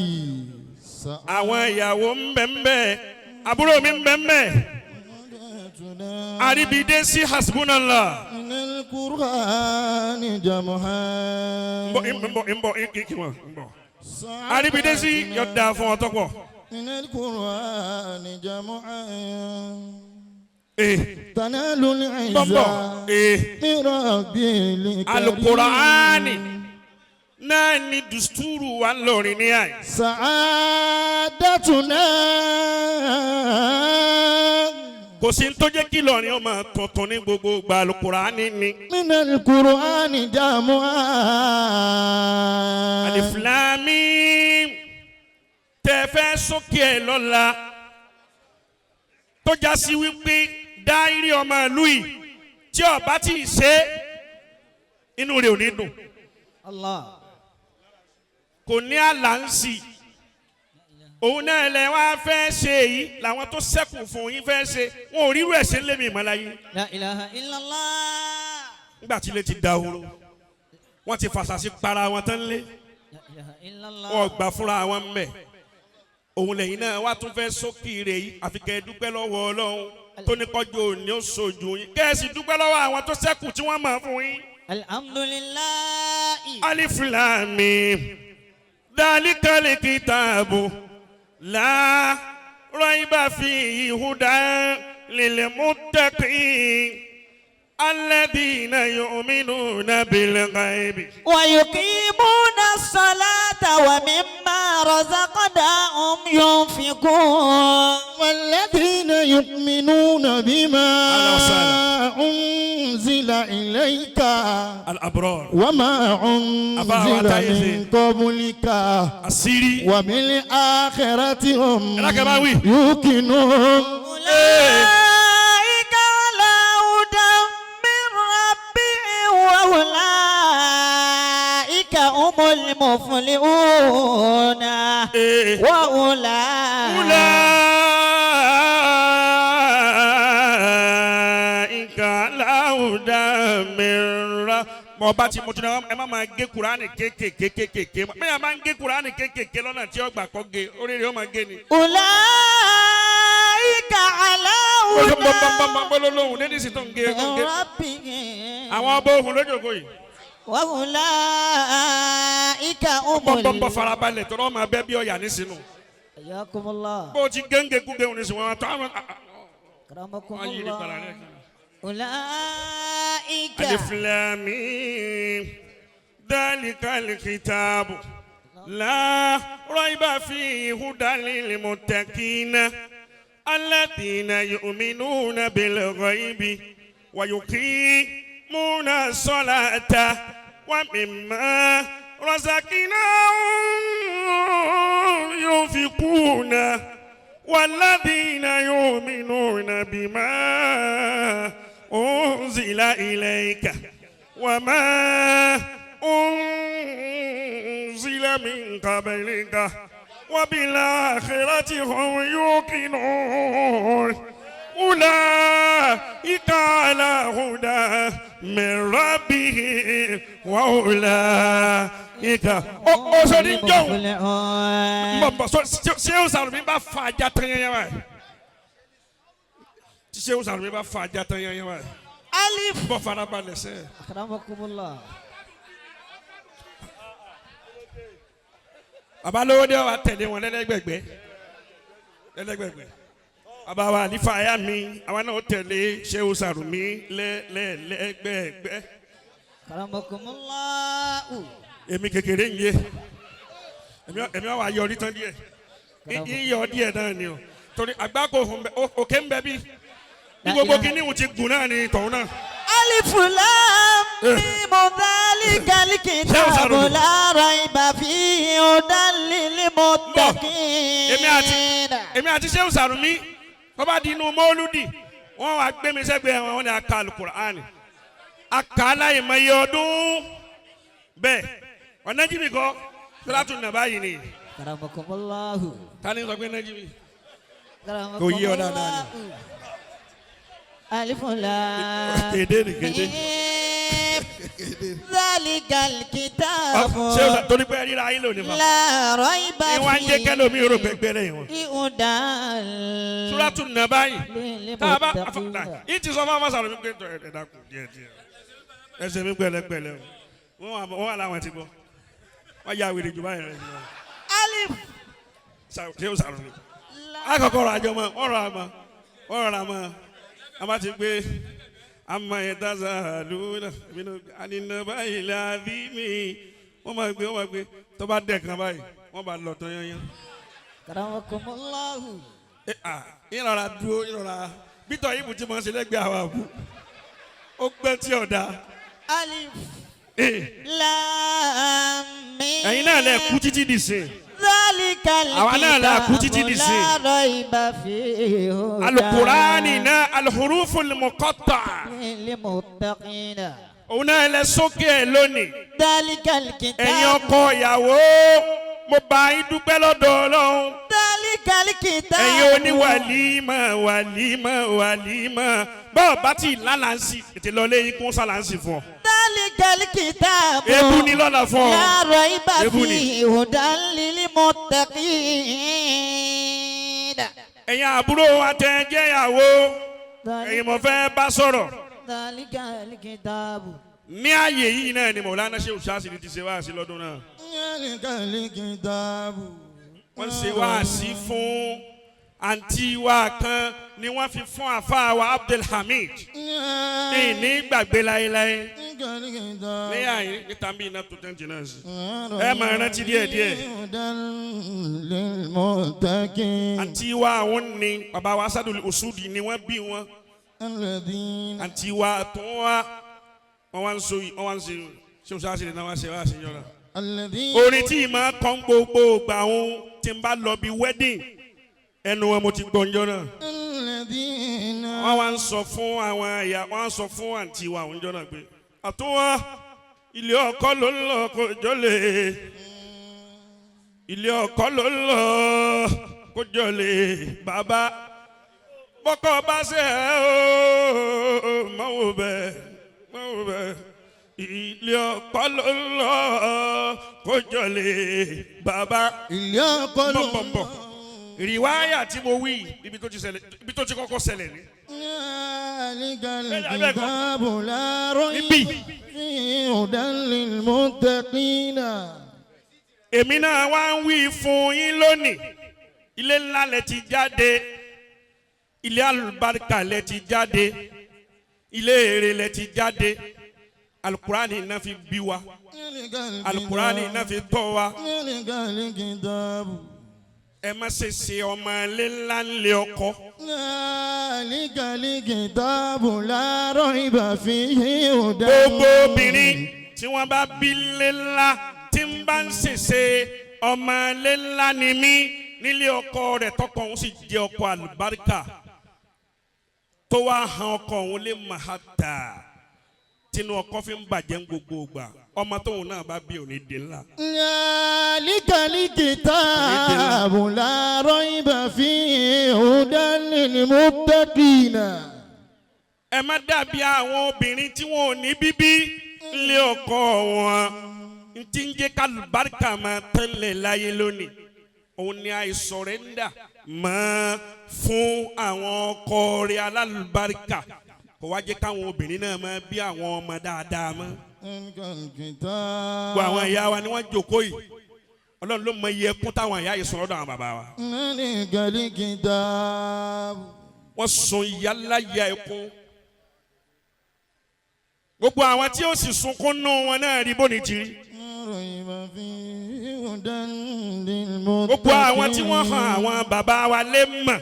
àwọn ìyàwó ń bẹ ń bẹ àbúrò mi ń bẹ ń bẹ. àríbidé sí hasbunallah. من القرآن جمعا ń bọ̀. àríbidé sí yọ̀dà fún ọ tọ́pọ̀. من القرآن جمعا تنال العزة من ربي الكريم Al-Qur'ani náà ni dùstúrù wa lórin ní àyè. سعادتنا kò sí tó jẹ́ kí lọ́rin ọmọ tuntun ní gbogbo ìgbà Al-Qur'ani ni. من القرآن جمعا Alif Lam Mim tẹ́ fẹ́ sókè ẹ̀ lọ́la tó já sí wípé dáírí ọmọ ìlú yìí tí ọba tí ì ṣe inú rẹ̀ ò ní dùn. Allah. kò ní àlàǹsì òun náà lẹ wá fẹ́ ṣe èyí làwọn tó ṣẹ́kù fún yín fẹ́ ṣe wọn ò rírú ẹ̀ ṣe lémi ìmọ̀láyé. La ilaha illallah. nígbà tí ilé ti dahoro wọ́n ti fàṣàṣì para wọn tán lé La ilaha illallah. wọn gbà fúnra wọn mẹ́ òun lẹ́yìn náà wá tún fẹ́ sókè rẹ̀ yìí àfi kẹ́ ẹ dúpẹ́ lọ́wọ́ Ọlọ́run tó ní kọjú òní ó sojú yín kẹ́ ẹ sì dúpẹ́ lọ́wọ́ àwọn tó ṣẹ́kù tí wọ́n mọ̀ fún yín. Alhamdulillahi. Alif Lam Mim dhalikal kitabu la rayba fihi hudan lil muttaqin alladhina yu'minuna bil ghaibi ويقيمون الصلاة ومما رزقناهم ينفقون والذين يؤمنون بما أنزل إليك al-abrar وما أنزل من قبلك asiri وبالآخرة هم Elakemawi. يوقنون أولئك على هدى من ربهم وأولئك هم المفلحون أولئك على هدى من ربهم. mo bá ti mo tún náà ẹ má máa gé Kùránì kékèké mẹ́yà máa ń gé Kùránì kékèké lọ́nà tí ó gbà kọ́ gé oríire ó máa gé ni. أولئك على هدى bọ́lọ́lọ́hùn lẹ́ni sì tó ń gé. من ربهم àwọn ọba ohun lójókòó yìí. وأولئك هم bọ́ farabalẹ̀ tọ́lọ́ máa bẹ́ bí ọ̀yà nísìnú. حياكم الله bó o ti géńgé kúgé òun nísìnú wọn tó àwọn. أكرمكم wọ́n yí ni الله gbàlá lẹ́ẹ̀kan. أولئك Alif Lam Mim dhalikal kitabu la rayba fihi hudan lil muttaqina alladhina yu'minuna bil ghaibi wa yuqimuna salata wa mimma razaqnahum yunfiquna walladhina yu'minuna bima أنزل إليك وما أنزل من قبلك وبالآخرة هم يوقنون أولئك على هدى من ربهم وأولئك أصلي جو سيو سالمي با فاجا تنيا سيو سالمي با فاجا تنيا ألف bọ́ farabalẹ̀ sẹ́. أكرمكم الله bàbá lówó dé wa tẹ̀lé wọn lẹ́lẹ́gbẹ̀gbẹ́ bàbá wa àlífà ayá mi àwọn náà tẹ̀lé Sheikh Sarumi lẹ́lẹ́gbẹ̀gbẹ́. أكرمكم الله èmi kékeré ń yé èmi wà yọrí tán díẹ̀. iyọ̀ díẹ̀ náà ni o torí àgbákò òkè ń bẹ bí gbogbo kìíní wò ti gùn náà ni tọ̀hún náà. alifu lam mim dhalikal kitabu la rayba fihi hudan lil muttaqin. èmi àti Sheikh Sarumi wọ́n bá di inú mọ́lúdì wọ́n wá gbé mi sẹ́gbẹ̀ẹ́ wọn ní aka Al-Qur'an aka aláìmọye ọdún bẹ́ẹ̀ ọ̀nà jìbì kọ́ sọ́dọ̀tù nàbá yìí ni. karamakumullahu. tani sọ pé nàjìbì. kò yí ọ dáadáa ni. alifu lam kéde ni kéde. dhalikal kitabu. ṣé o torí pé ríra ayé lónìí ma. la rayba fihi. ìwà ń jẹ́ kẹ́lẹ́ omi rò pẹ́pẹ́rẹ́ yìí wọn. hudan sọ́dọ̀tù nàbá yìí. lil tábà muttaqin. yìí ti sọ fún àwọn sàrò mi pé ẹ̀dá kù díẹ̀ díẹ̀ ẹsẹ̀ mi pẹ̀lẹ́pẹ̀lẹ́ o wọ́n wà láwọn ti gbọ́ wọ́n yà wèrè jù báyìí rẹ̀ jù. alif. ṣé o sàrò mi. akọkọ rọ àjọ mọ ọ̀rọ̀ àmọ́ a bá ti gbé àmọ́ yẹn dáza lónà nínú ànínàbá ilẹ̀ àbí mi wọ́n máa gbé tó bá dẹ̀ kan báyìí wọ́n bá lọ tán yányán. karamakumullahu. ìrora dúró ìrora bítọ̀ yìí bùtí máa ń ṣe lẹ́gbẹ̀ẹ́ àwọn àbú ó gbẹ́ tí ọ̀dà. alif lam mim. ẹ̀yin náà lẹ kú títí dì sí. dhalikal àwa náà la kú títí dì sí. la rayba fihi hudan Al-Qur'ani náà al-huruful muqatta'a. lil muttaqin. òun náà lẹ sókè ẹ lónìí. dhalikal kitabu. ẹ̀yin ọkọ ìyàwó mo bá yín dúpẹ́ lọ́dọ̀ Ọlọ́run. dhalikal kitabu. ẹ̀yin oní wàlímà bọ́ọ̀ bá ti lálàǹsì ètè lọ́lé yín kún sálàǹsì fún ọ. dhalikal kitabu. ebu ni lọ́la fún ọ. la rayba Ebu ni. fihi hudan lil muttaqin. ẹ̀yin àbúrò wa tẹ́ jẹ́ ìyàwó ẹ̀yin mo fẹ́ bá sọ̀rọ̀. dhalikal kitabu. ní ààyè yìí náà ni Mọ̀lánà Sheikh Shazili ti ṣe wáàsí lọ́dún náà. dhalikal kitabu. wọ́n ṣe wáàsí fún àǹtí wa kan ni wọ́n fi fún àfáà wa Abdulhamid ní gbàgbé láéláé ní àyè níta bí iná tó tẹ́ǹtì náà sí ẹ máa rántí díẹ̀díẹ̀. àǹtí wa àwọn ni bàbá wa Sadul Usudi ni wọ́n bí wọn àǹtí wa tó wá wọ́n wá ń so yìí wọ́n wá ń ṣe Sheikh Shazili náà wá ṣe wá ṣe yọ̀rọ̀. orin tí ì máa kọ́ gbogbo ìgbà òun tí n bá lọ bí wedding ẹnu wọn mo ti gbọ́njọ́ náà. wọ́n wá ń sọ fún àwọn ẹ̀yà wọ́n á sọ fún àǹtí wa àwọn ìjọ náà pé àtúwá ilé ọkọ ló ń lọ kó jọlé ilé ọkọ ló ń lọ kó jọlé bàbá bọ́kọ bá ṣe ẹ́ o mọ̀wó bẹ́ẹ̀ ilé ọkọ ló ń lọ kó jọlé bàbá. ilé ọkọ ló ń lọ. Riwaya tí mo wí ibi tó ti kọ́kọ́ ṣẹlẹ̀ ni. èmi náà wá ń wí fún yín lónìí ilé ńlá lẹ ti jáde ilé alùbáríkà lẹ ti jáde ilé èrè lẹ ti jáde alukurani náà fi bí wa alukurani náà fi tọ́ wa. ẹ má ṣe ṣe ọmọ ilé ńlá ńlẹ ọkọ. gbogbo obìnrin tí wọ́n bá bí ilé ńlá tí ń bá ń ṣèṣe ọmọ ilé ńlá ni mí nílé ọkọ rẹ̀ tọkọ òun sì jẹ́ ọkọ àlùbáríkà tó wá hàn ọkọ òun lè máa tà tinú ọkọ fi ń bàjẹ́ gbogbo ìgbà ọmọ tóun náà bá bí òní di ńlá. Dhalikal kitabu la rayba fihi hudan lil muttaqin. ẹ má dàbí àwọn obìnrin tí wọn ò ní bíbí lé ọkọ wọn n ti ń jẹ́ kálùbáríkà máa tẹ́lẹ̀ láyé lónìí òun ni àìsọ̀rẹ́ńdà máa fún àwọn ọkọ rẹ̀ alálùbáríkà kò wá jẹ́ káwọn obìnrin náà máa bí àwọn ọmọ dáadáa mọ́. gbogbo àwọn ìyá wa ni wọ́n jókòó yìí Ọlọ́run ló mọ iye ẹkún táwọn ìyá yìí sùn lọ́dọ̀ àwọn bàbá wa. wọ́n sun ìyá láyà ẹkún. gbogbo àwọn tí ó sì sunkún nù wọn náà rí bóni ti rí. gbogbo àwọn tí wọ́n hàn àwọn bàbá wa lé mọ̀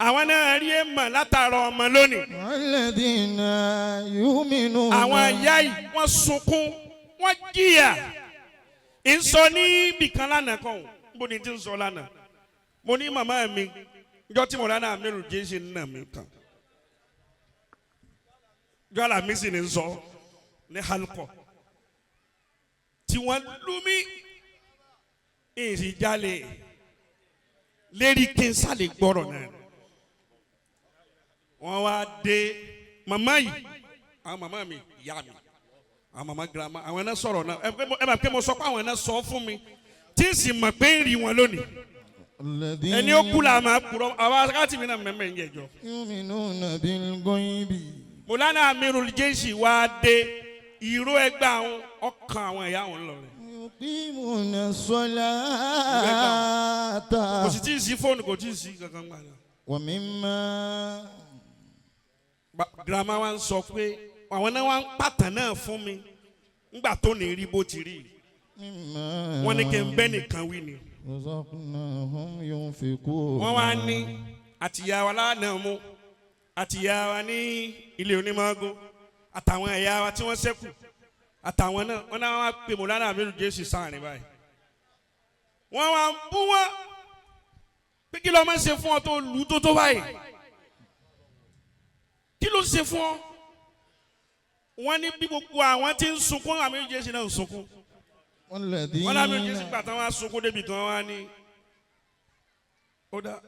àwọn náà rí mọ̀ látara ọmọ lónìí. àwọn ìyá yìí wọ́n sunkún wọ́n jìyà ń sọ ní ibìkan lánàá kan bó ni ti ń sọ lánàá mo ní màmá mi ìjọ tí mo lánàá mi rò jẹ́ ṣe nínà mi kan ìjọ àlàmí sì ní sọ ní halkọ tí wọ́n lù mí èsì jalè lérí kí n sálè gbọ́rọ̀ náà wọ́n wá dé màmá yìí àwọn màmá mi ìyá mi àwọn màmá girama àwọn ẹ̀nà sọ̀rọ̀ náà ẹ bá pé mo sọ pé àwọn ẹ̀nà sọ fún mi tí n sì mọ̀ pé ń rí wọn lónìí ẹni ó kú la máa kúrọ àwọn akáàtì mi náà mẹ́mẹ́ ń jẹjọ. Mọ̀lánà Amirul Jayshi wá dé ìró ẹgbẹ́ àwọn ọkàn àwọn ẹ̀yà àwọn ńlọ rẹ̀. kò sì tí ì sí fóònù kò tí ì sí kankan gbà náà. girama wa ń sọ pé àwọn náà wá ń pàtàn náà fún mi ńgbà tó ní rí bó ti rí wọ́n ní kí n bẹ́ nìkan wí ni. wọ́n wá ní àtìyá wa Alanamu àtìyá wa ní ilé onímọ̀ọ́gó àtàwọn ẹ̀yà wa tí wọ́n ṣẹ́kù àtàwọn náà wọ́n náà wá pè Mọ̀lánà Amirul Jayshi sáàrin báyìí. wọ́n wá ń bú wọn pé kí ló máa ń ṣe fún ọ tó lù ú tó báyìí kí ló ń ṣe fún ọ. wọ́n ní bí gbogbo àwọn tí ń sunkún Amirul Jayshi náà ń sunkún. wọ́n lábẹ́ ojú sí pàtàkì wọn sunkún débi kan wá ní. ó dá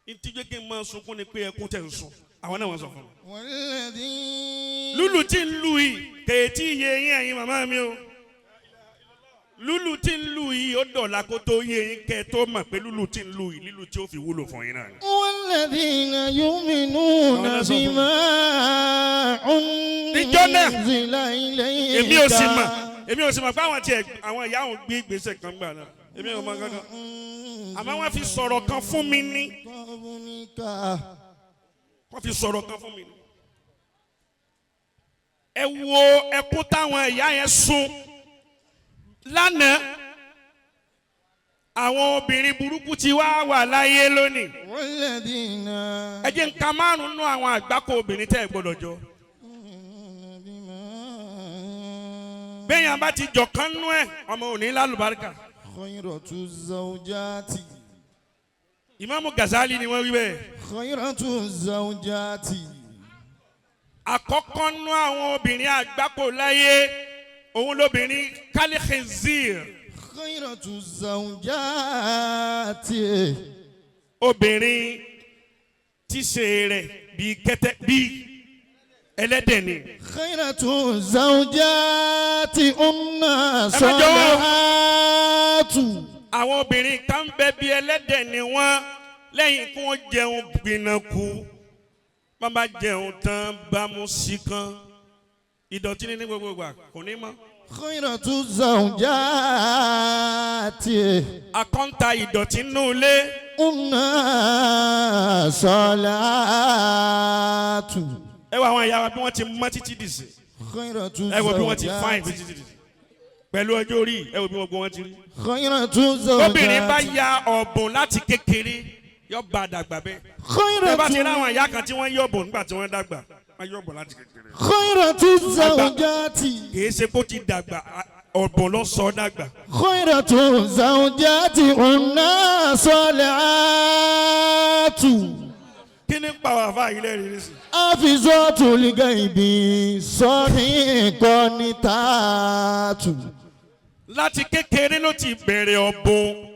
ìtìjọ́ kí n máa sunkún ni pé ẹkún tẹ̀ ń sun àwọn náà wọ́n sọ fún mi. lulu tí ń lu yìí kèétí iye yín ẹ̀yin màmá mi o. lulu tí ń lu yìí ó dọ̀la kó tó yé yín kẹ́ tó mọ̀ pé lulu tí ń lu yìí lílu tí ó fi wúlò fún yín náà. walladhina yu'minuna bima unzila ilayka. èmi ò sì mọ̀ pé àwọn ìyá àwọn gbé ìgbésẹ̀ kan gbà náà èmi ò mọ̀ kankan àmọ́ wọ́n fi sọ̀rọ̀ kan fún mi ní. wọ́n fi sọ̀rọ̀ kan fún mi ní. ẹ wo ẹkún táwọn ìyá yẹn sun lánàá àwọn obìnrin burúkú ti wá wà láyé lónìí. ẹ jẹ́ nǹkan márùn-ún nú àwọn àgbákò obìnrin tẹ́ ẹ gbọ́dọ̀ jọ. bẹ́ẹ̀yàn bá ti jọ̀kan nú ẹ̀ ọmọ òní lálùbáríkà. khayratu zawjati. Ìmáàmù Gazali ni wọ́n wí bẹ́ẹ̀. khayratu zawjati. àkọ́kọ́ nú àwọn obìnrin àgbákò láyé òun lóbìnrin kálí khinzir. khayratu zawjati. obìnrin tíṣe rẹ̀ bíi kẹ́tẹ́ bíi ẹlẹ́dẹ̀ ni. khayratu zawjati umma salihatu. àwọn obìnrin kan bẹ bí ẹlẹ́dẹ̀ ni wọ́n lẹ́yìn kí wọ́n jẹun gbìnàkú wọ́n bá jẹun tán bámu sí kan ìdọ̀tí ní gbogbo ìgbà kò ní mọ́. khayratu zawjati. àkọ́ńtà ìdọ̀tí nù lé. umma salihatu. ẹ wo àwọn ìyá wa bí wọ́n ti mọ́ títí dìsí. ẹ wo bí wọ́n ti fáìn títí dìsí. pẹ̀lú ọjọ́ orí ẹ wo bí wọ́n gbọ́ wọn ti rí. obìnrin bá ya ọ̀bùn láti kékeré yóò bá dàgbà bẹ́ẹ̀. ẹ bá ti rí àwọn ìyá kan tí wọ́n yọ ọ̀bùn nígbà tí wọ́n dàgbà wọ́n yọ ọ̀bùn láti kékeré. khayratu zawjati. kì í ṣe kó ti dàgbà ọ̀bùn ló sọ dàgbà. khayratu zawjati unna salihatu. kí ni pa wà fún àyílẹ̀ rẹ̀ sí. hafizatul ghaibi sadiqanitatu. láti kékeré ló ti bẹ̀rẹ̀ ọ̀bùn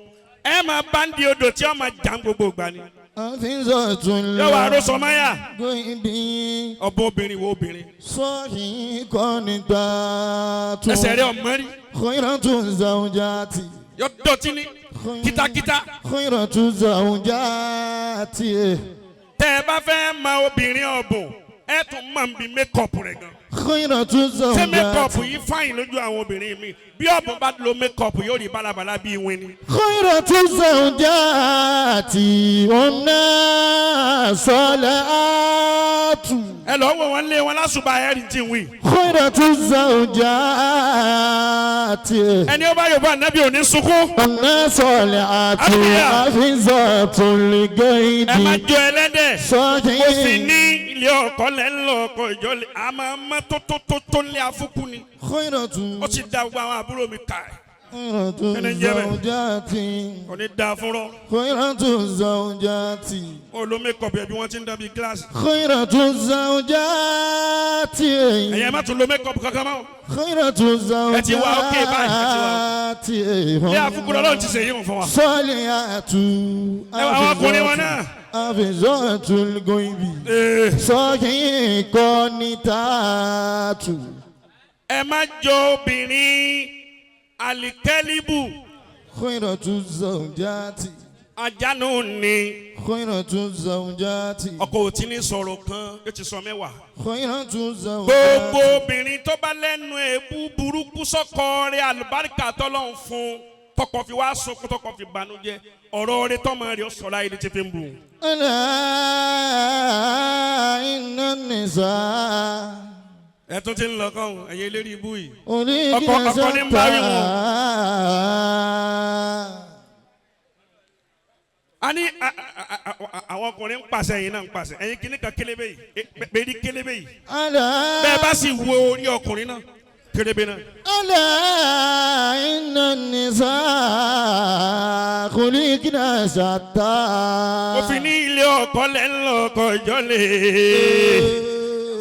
ẹ máa bá ń di odò tí ó máa jà ń gbogbo ìgbà ni. hafizatul yóò wá arúsọ máyà. ghaibi ọ̀bùn obìnrin wo obìnrin. sadiqanitatu. ẹsẹ̀ rẹ̀ ọ̀mọ́ rí. khayratu zawjati. yóò dọ̀tí ní kítakíta. khayratu zawjati. tẹ́ ẹ bá fẹ́ ma obìnrin ọ̀bùn ẹ tún máa ń bi mékọ̀pù rẹ̀ gan. Khairatu zawjati. Ṣé mékọ̀pù yìí fáyìn lójú àwọn obìnrin mi? Bí ọ̀bùn bá lo mékọ̀pù yóò rí bálabàlá bí ìwé ni. Khairatu zawjati unna salatu. Ẹ lọ wọ wọn lé wọn lásùbà ẹ̀rí tí ń wí. Khairatu zawjati. Ẹni ó bá Yorùbá ànábì ò ní sunkún. Unna salatu hafizatul ghaibi. Ẹ má jọ ẹlẹ́dẹ̀. Sọ́yìn. Mo sì ní ilé ọkọ lẹ́ńlọ ọkọ ìjọlẹ̀ àmọ́ ọmọ tó lé afúkú ni. Khairatu. Ó ti da gbogbo àwọn àbúrò mi ká ẹ̀. Khairatu zawjati. Kò ní da fúnrọ́. Khairatu zawjati. Olo mékọ̀pù ẹbí wọ́n ti ń dán bí kíláàsì. Khairatu zawjati. Ẹ̀yẹ́ má tún lo mékọ̀pù kankan mọ́. Khairatu zawjati. Ẹ ti wá ókè báyìí, ilé afúkú lọ́lọ́run ti ṣèyí fún wa. Salihatu. Ẹ wà àwọn ọkùnrin wọn náà. Hafizatul ghaibi. Sọ́yìn qanitatu. Ẹ má jọ obìnrin alikẹ́líbù. Khairatu zawjati. Ajánu ni. Khairatu zawjati. Ọkọ ò tí ní sọ̀rọ̀ kan yóò ti sọ mẹ́wàá. Khairatu zawjati. Gbogbo obìnrin tó bá lẹ́nu èébú burúkú sọ́kọ rẹ̀ àlùbáríkà tọ́lọ́run fún tọkọ fi wá sunkún tọkọ fi banújẹ́ ọ̀rọ̀ rẹ̀ tọ́mọ rẹ̀ ọ̀sọ̀rọ̀ ayé ti fi ń bù. Ala inna nisa. Ẹ tún ti ń lọ kàn ẹ̀yẹ lérí ibú yìí. Ọkọ ní ń bá rí wọn. A ní àwọn ọkùnrin ń pàṣẹ ẹ̀yin náà ń pàṣẹ ẹ̀yin kìíní kan kélébé yìí bẹ́ẹ̀ni kélébé yìí. Bẹ́ẹ̀ bá sì wo orí ọkùnrin náà kélébé náà. Ala inna nisa khuliqna shatta. Òfin ní ilé ọkọ lẹ́ńlọ ọkọ ìjọ́lẹ̀.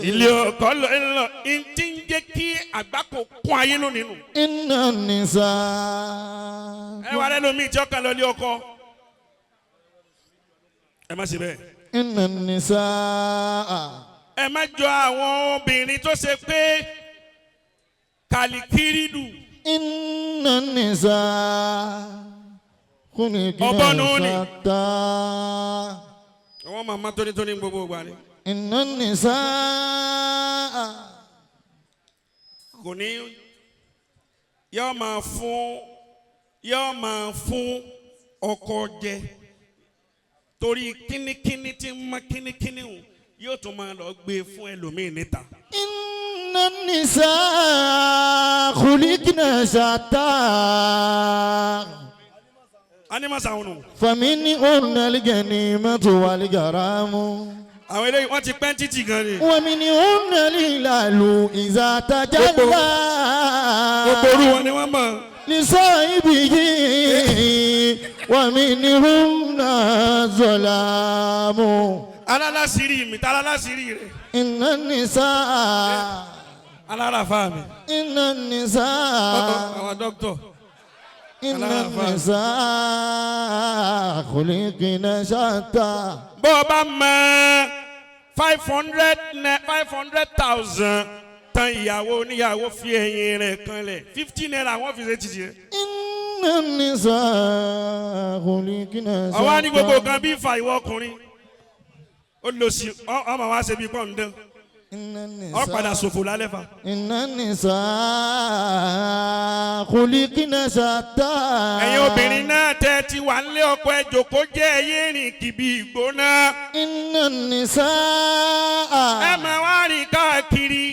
Ilé ọkọ lẹ́ńlọ ìdí ń jẹ́ kí àgbákò kún ayé lónìí nù. Inna nisa. Ẹ wà lẹ́nu mi tí ọkàn lọ lé ọkọ. Ẹ má ṣe bẹ́ẹ̀. Inna nisa. Ẹ má jọ àwọn obìnrin tó ṣe pé kàlìkìrìdù. Inna nisa khuliqna shatta. Àwọn màmá tónítóní gbogbo ìgbà ni. Inna nisa. Kò ní yóò máa fún ọkọ jẹ torí kínníkínní tí ń mọ kínníkínní hùn yóò tún máa lọ gbé fún ẹlòmíì níta. Inna nisa khuliqna shatta. Animasa wọn nù. Faminhunna al-ghanimatu wal-gharamu. Àwọn eléyìí wọ́n ti pẹ́ títì gan ni. Wa minhunna al-hilalu idha tajalla. Gbogbo orú wọn ni wọ́n mọ̀. Lisahibihi wa minhunna zalamu. Alálàsírí mi, ta alálàsírí rẹ̀. Inna nisa. Alárafa mi. Inna nisa. Àwọn dókítọ̀. Inna nisa khuliqna shatta. Bó o bá mọ 500,000 tán ìyàwó oníyàwó fi ẹ̀yìn rẹ̀ kanlẹ̀ 50 naira wọ́n fi ṣe títì rẹ̀. Inna nisa khuliqna shatta. Àwa ní gbogbo kan bí ìfà ìwọ ọkùnrin. Ó lọ sí ọmọ wa ṣe bí pọ́ǹdán. Ọ padà ṣòfò lálẹ́ fa. Inna nisa khuliqna shatta. Ẹ̀yin obìnrin náà tẹ́ ti wà nílé ọkọ ẹ jókòó jẹ́ ẹyẹ rìn kìbí ìgbóná. Inna nisa. Ẹ máa wá rìn káàkiri.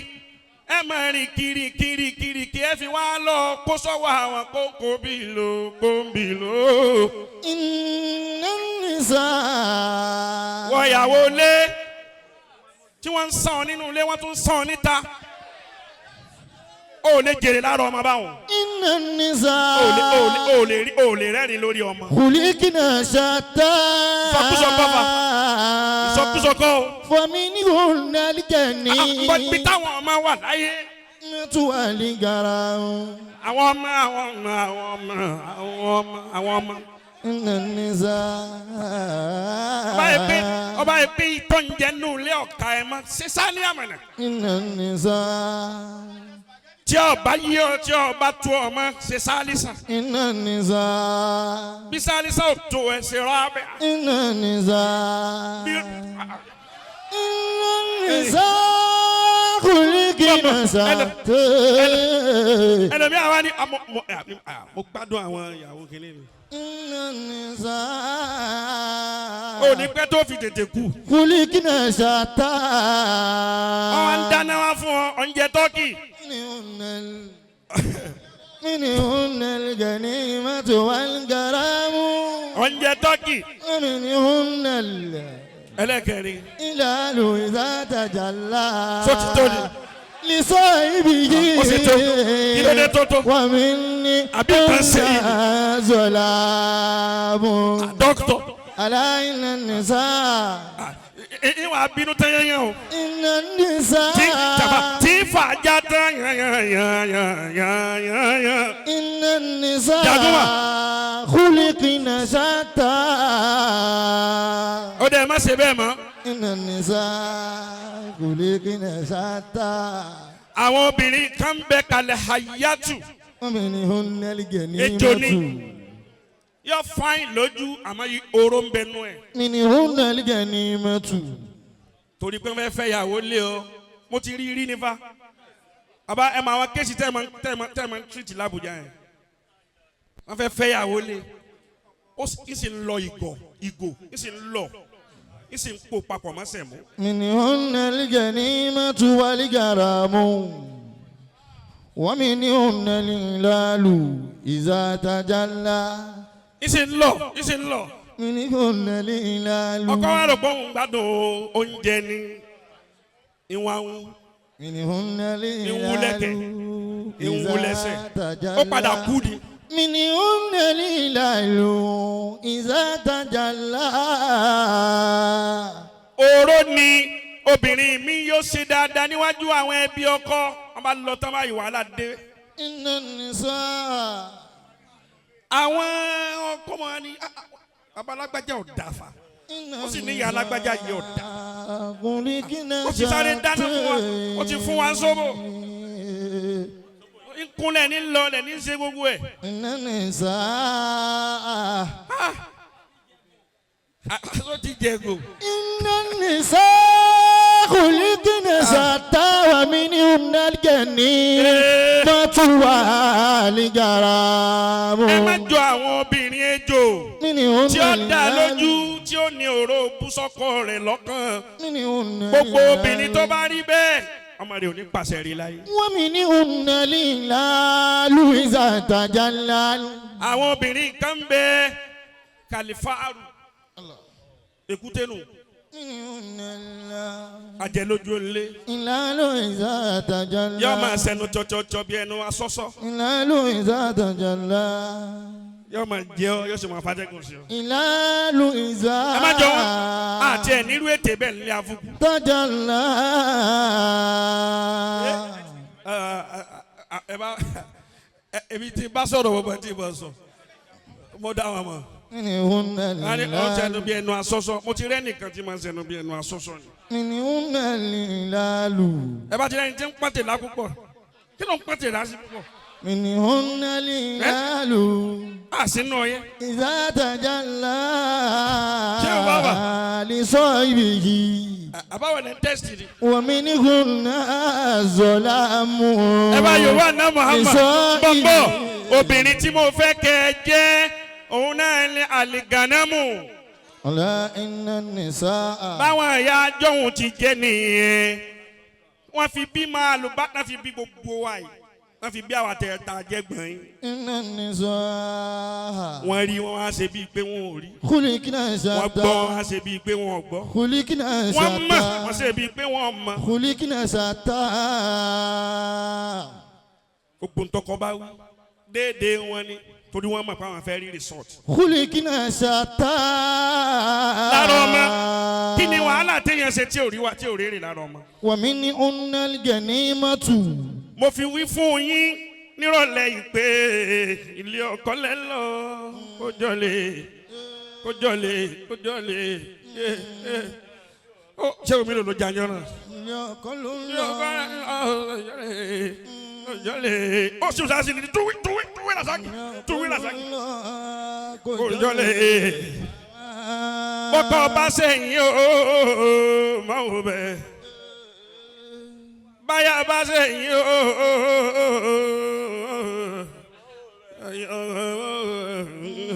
Ẹ máa rìn kiri kí ẹ fi wá lọ kó sọ́wọ́ àwọn kókó bìlò. Inna nisa. Wọ ìyàwó lé. Tí wọ́n ń sàn nínú ilé wọ́n tún ń sàn níta. O lè jèrè lára ọmọ báwọn. Inna nisa. O lè rẹ́rìn lórí ọmọ. Khuliqna shatta. Ìsọkúsọ kọfà. Ìsọkúsọ kọ o. Faminhunna al-ghanimatu Bí táwọn ọmọ wà láyé. wal-gharamu. Àwọn ọmọ. Inna nisa. Ọba yẹ pé ìtọ́ ń jẹ nù lé ọ̀ka ẹ̀ mọ́. Ṣé sálí àmàlà? Inna nisa. Tí ọba yí ọ tí ọba tó ọmọ ṣe sálísà. Inna nisa. Bí sálísà ò tó ẹ ṣe rọ abẹ. Inna nisa. Inna nisa khuliqna ẹlòmí àwa ni mo gbádùn àwọn ìyàwó kìíní ni. ó ní pẹ́ tó fi tètè kú. Khuliqna shatta. ọ̀ ń dáná wá fún ọ oúnjẹ tọ́kì. منهن الغنيمة والغرام. oúnjẹ tọ́kì. ومنهن ẹlẹ́kẹ̀rin. الهلال إذا تجلى. sotito ni. لصاحبه. kí ló dé tó. ومني ظلام. dókítà. ألا إن النساء. ìwà abínú tẹ́yẹ́yẹ́ o. إن النساء. tí fàájà tán. إن النساء خلقنا شتى. ó dẹ̀ má ṣe bẹ́ẹ̀ mọ́. إن النساء خلقنا شتى. àwọn obìnrin kan bẹ kalẹ̀ hayatu. ومنهن ejò ni. الغنيمة. yóò fain lójú àmọ́ oró ń bẹ nú ẹ̀. منهن الغنيمة. torí pé wọ́n fẹ́ yàwó lé o mo ti rí nífa. àbá ẹ máa wá kéèsì tẹ́ ẹ máa ń tírìtì l'Abuja yẹn. wọ́n fẹ́ yàwó lé ó sì ń lọ ìgò ń sì ń lọ ń sì ń pò papọ̀ mọ́sẹ̀ mú. منهن الغنيمة والغرام. ومنهن الهلال إذا تجلى. ń sì ń lọ. منهن الهلال. ọkọ wa rò pé òun gbádùn oúnjẹ ní ìwọ̀n منهن ìwúlẹ̀kẹ̀ الهلال ìwúlẹ̀sẹ̀ إذا تجلى. ó padà kú ni. منهن الهلال إذا تجلى. oró ni obìnrin mi yóò ṣe dáadáa níwájú àwọn ẹbí ọkọ wọn bá lọ tán báyìí wàhálà dé. إن النساء. àwọn ọkọ wọn ni abalágbájá ò dáfà ó sì ní ìyá alágbájá yìí ò dá. ó ti sáré dáná fún wa ó ti fún wa sóbò nkúnlẹ̀ ní lọlẹ̀ ní ṣe gbogbo ẹ̀. إن النساء. ó ti jẹ̀gò. إن النساء خلقنا شتى ومنهن الغنيمة والغرام. ẹ má jọ àwọn obìnrin ejò tí ó dá lójú tí ó ní òró búsọ́kọ rẹ̀ lọ́kàn. gbogbo obìnrin tó bá rí bẹ́ẹ̀ ọmọ rẹ̀ ò ní pàṣẹ rí láyé. ومنهن الهلال إذا تجلى. àwọn obìnrin kan bẹ kàlífàárù èkúténu àjẹlójú ńlẹ. الهلال إذا تجلى. yóò máa sẹnu tsọtsọtsọ bí ẹnu asọsọ. الهلال إذا تجلى. yóò máa jẹ ọ yóò sì máa fàtẹ́gùn sí ọ. الهلال إذا. ẹ má jọ wọn àti ẹ nílùú ètè bẹ́ẹ̀ nílé Afunku. تجلى. ẹ bá ebi tí bá sọ̀rọ̀ wọ́n bá tí bá sọ mo dá wọn mọ̀. منهن ọ sẹnu الهلال. bí ẹnu asọsọ mo ti rẹ́ nìkan tí máa sẹnu bí ẹnu asọsọ ni. منهن الهلال. ẹ bá ti rẹ́ni tí ń pàtẹ́ lá púpọ̀ kí ló ń pàtẹ́ lá sí púpọ̀. منهن الهلال àsínú ọyẹ. إذا تجلى بابا. لصاحبه. àbáwọ̀ lẹ́ ń tẹ́sítì ni. ومنهن الظلام. ẹ bá yorùbá ná Muhammad bọ́ńbọ́ obìnrin tí mo fẹ́ kẹ́ ẹ jẹ́ òun náà ní àlìgànámù. ألا إن النساء. báwọn ẹ̀yà ajọ́hun ti jẹ́ nìyẹn wọ́n fi bí máa lò bá náà fi bí gbogbo wa yìí wọ́n fi bí àwọn àtẹ̀yẹ̀tà jẹ́gbọ̀n yìí. إن النساء. wọ́n rí wọn á ṣe bíi pé wọn ò rí خلقنا wọ́n شتى. gbọ́ wọn á ṣe bíi pé wọn ò gbọ́ خلقنا wọ́n mọ̀ wọ́n شتى. ṣe bíi pé wọ́n mọ̀. خلقنا شتى. gbogbo ntọ́kọ bá wí déédéé wọn ni torí wọ́n mọ̀ pé àwọn fẹ́ rí resort. خلقنا شتى. lára ọmọ kí ni wàhálà téèyàn ṣe tí ò rí wa tí ò rí rè lára ọmọ. ومنهن الغنيمة. mo fi wí fún yín nírọ̀lẹ́ yìí pé ilé ọkọ lẹ́ lọ kójọ́lé ó ṣé omi ló jàǹjọ́ náà. ilé ọkọ lẹ́ lọ kójọ́lé ó sì sá sí ni túwí làsákì kójọ́lé bọ́kọ̀ bá sẹ́yìn ó máa wò bẹ́ẹ̀. báyà bá ṣe yín o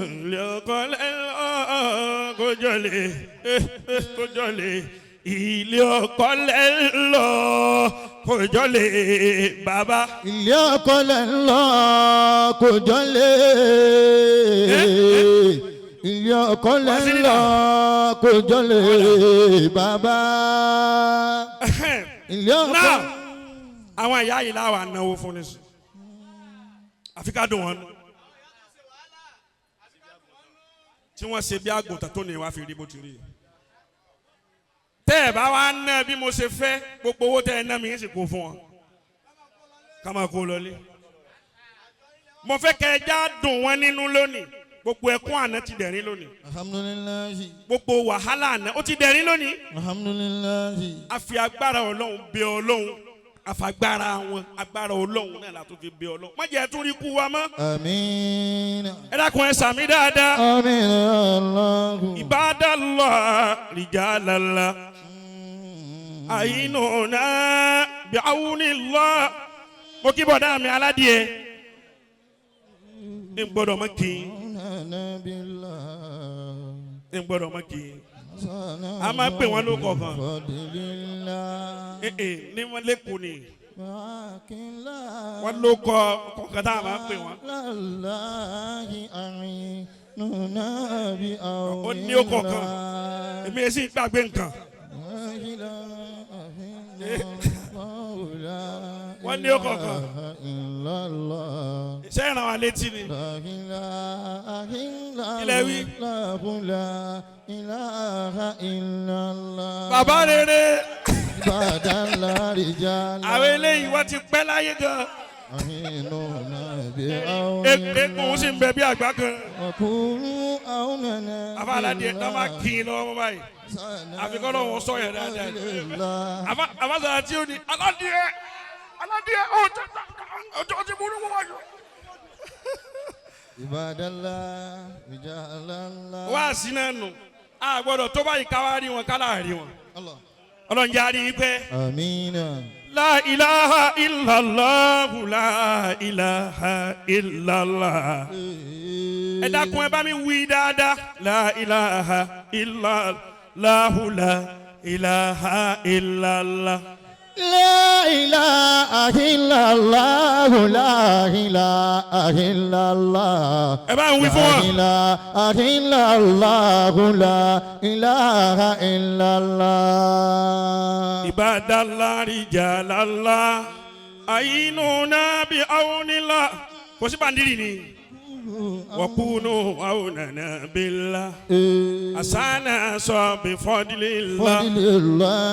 ilé ọkọ lẹ́lọ́ kó jọlé ilé ọkọ lẹ́lọ́ kó jọlé bàbá. ilé ọkọ lẹ́lọ́ kó jọlé. ilé ọkọ lẹ́lọ́ kó jọlé bàbá. ilé ọkọ. àwọn ìyá yìí láwọn ànáwó fún ni sùn àfi ká dùn wọn tí wọ́n ṣe bí àgùntàn tó ní wá fi rí bó ti rí tẹ́ ẹ̀ bá wá ná bí mo ṣe fẹ́ gbogbo owó tẹ́ ẹ ná mi ń sì kó fún wọn ká máa kó lọlé mo fẹ́ kẹ́ ẹ já dùn wọn nínú lónìí gbogbo ẹkún àná ti dẹ̀rín lónìí alhamdulilayi gbogbo wàhálà àná ó ti dẹ̀rín lónìí alhamdulilayi a fi agbára Ọlọ́run bẹ Ọlọ́run afagbára wọn agbára Ọlọ́run náà la tó fi bẹ Ọlọ́run má jẹ́ tún rí kú wa mọ́. àmín. ẹ dákun ẹ sàmì dáadáa. àmín Allahu. Ibadallah rijalala àyínúna bi'awnillah mo kí bọ̀dá mi aládìẹ ń gbọ́dọ̀ mọ́ kí ń gbọ́dọ̀ mọ́ kí a máa pè wọ́n ló kọ̀ọ̀kan ní wọ́n lẹ́kùn ni wọ́n ló kọ́ kọ̀ọ̀kan tá a máa pè wọ́n. ó ní ó kọ̀ọ̀kan èmi ẹ̀ sì ń gbàgbé nǹkan. wọ́n ní ó kọ̀ọ̀kan ṣé ìràn wa létí ni ilẹ̀ wí. bàbá rere àwọn eléyìí wọ́n ti pẹ́ láyé gan. egun sì ń bẹ bí àgbá kan. àfa aládìẹ ká máa kí i lọ́wọ́ báyìí àfikún náà wọ́n sọ yẹn dáadáa. àfa sọ̀rọ̀ tí ó ní aládìẹ ọjọ́ ti múlò wọ́n wájú. wá sí náà nù a gbọ́dọ̀ tó báyìí ká wá rí wọn ká láàrí wọn. Ọlọ́run jẹ́ àrí pé. Amina. La ilaha illallah la ilaha illallah. Ẹ dákun ẹ bá mi wí dáadáa. La ilaha illallah la ilaha illallah. La ilaha illallah la ilaha illallah. Ẹ bá ń wí fún wa. La ilaha illallah la ilaha illallah. Ibadallah rijalallah ayinuna bi awnillah. Kò sí bàndírì ni. Wakunu awnana billah. Asana so bi fadlillah.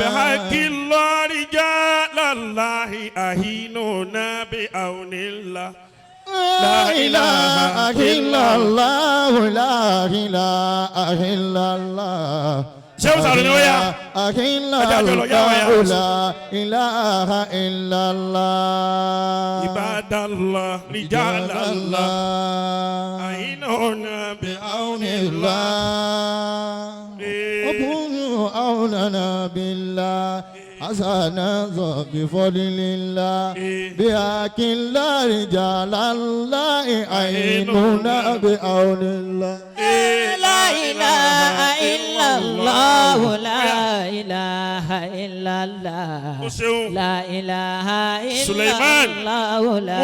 Bihaqillah rijalallahi ahinuna bi awnillah. La ilaha illallah la ilaha illallah. Ṣé o sàrò ni ó yá? La ilaha illallah. Ibadallah rijalallah ayinuna bi awnillah. Wakunu awnana billah. Asana bi fadlillah. Bihaqillah rijalallahi aynuna bi awnillah. La ilaha illallah la ilaha illallah. La ilaha illallah la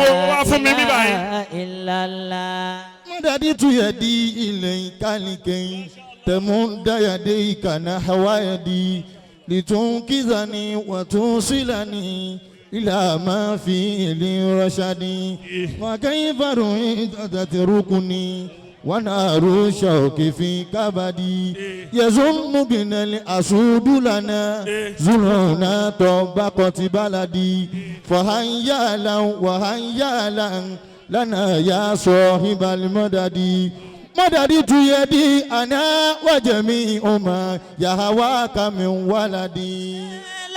ilaha illallah. Madaditu yadi ilayka likay tamudda yadayka nahwa yadi litunkizani wa tusilani ila ma fi li rashadi wa kayfa ru'ita tatrukuni wa naru shawki fi kabadi yazunnu binal asudu lana zuluna tabaqati baladi fa hayyalan wa hayyalan lana ya sahibal madadi madadi tu yadi ana wa jami'u ma yahawaka min waladi.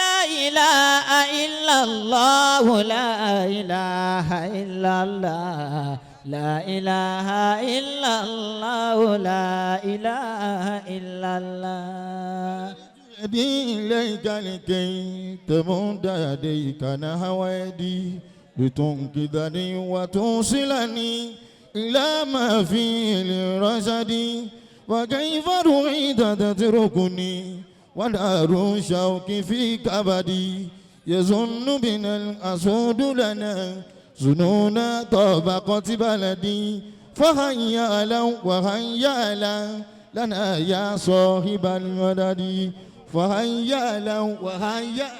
La ilaha illallah la ilaha illallah. La ilaha illallah la ilaha illallah. إليك لكي تمد يديك نحو يدي لتنقذني وتوصلني إلى ما فيه لرشدي وكيف رعيد تتركني ونار شوك في كبدي يظن بنا الأسود لنا ظنونا طبقة بلدي فهيا له وهيا له لنا يا صاحب المدد فهيا له وهيا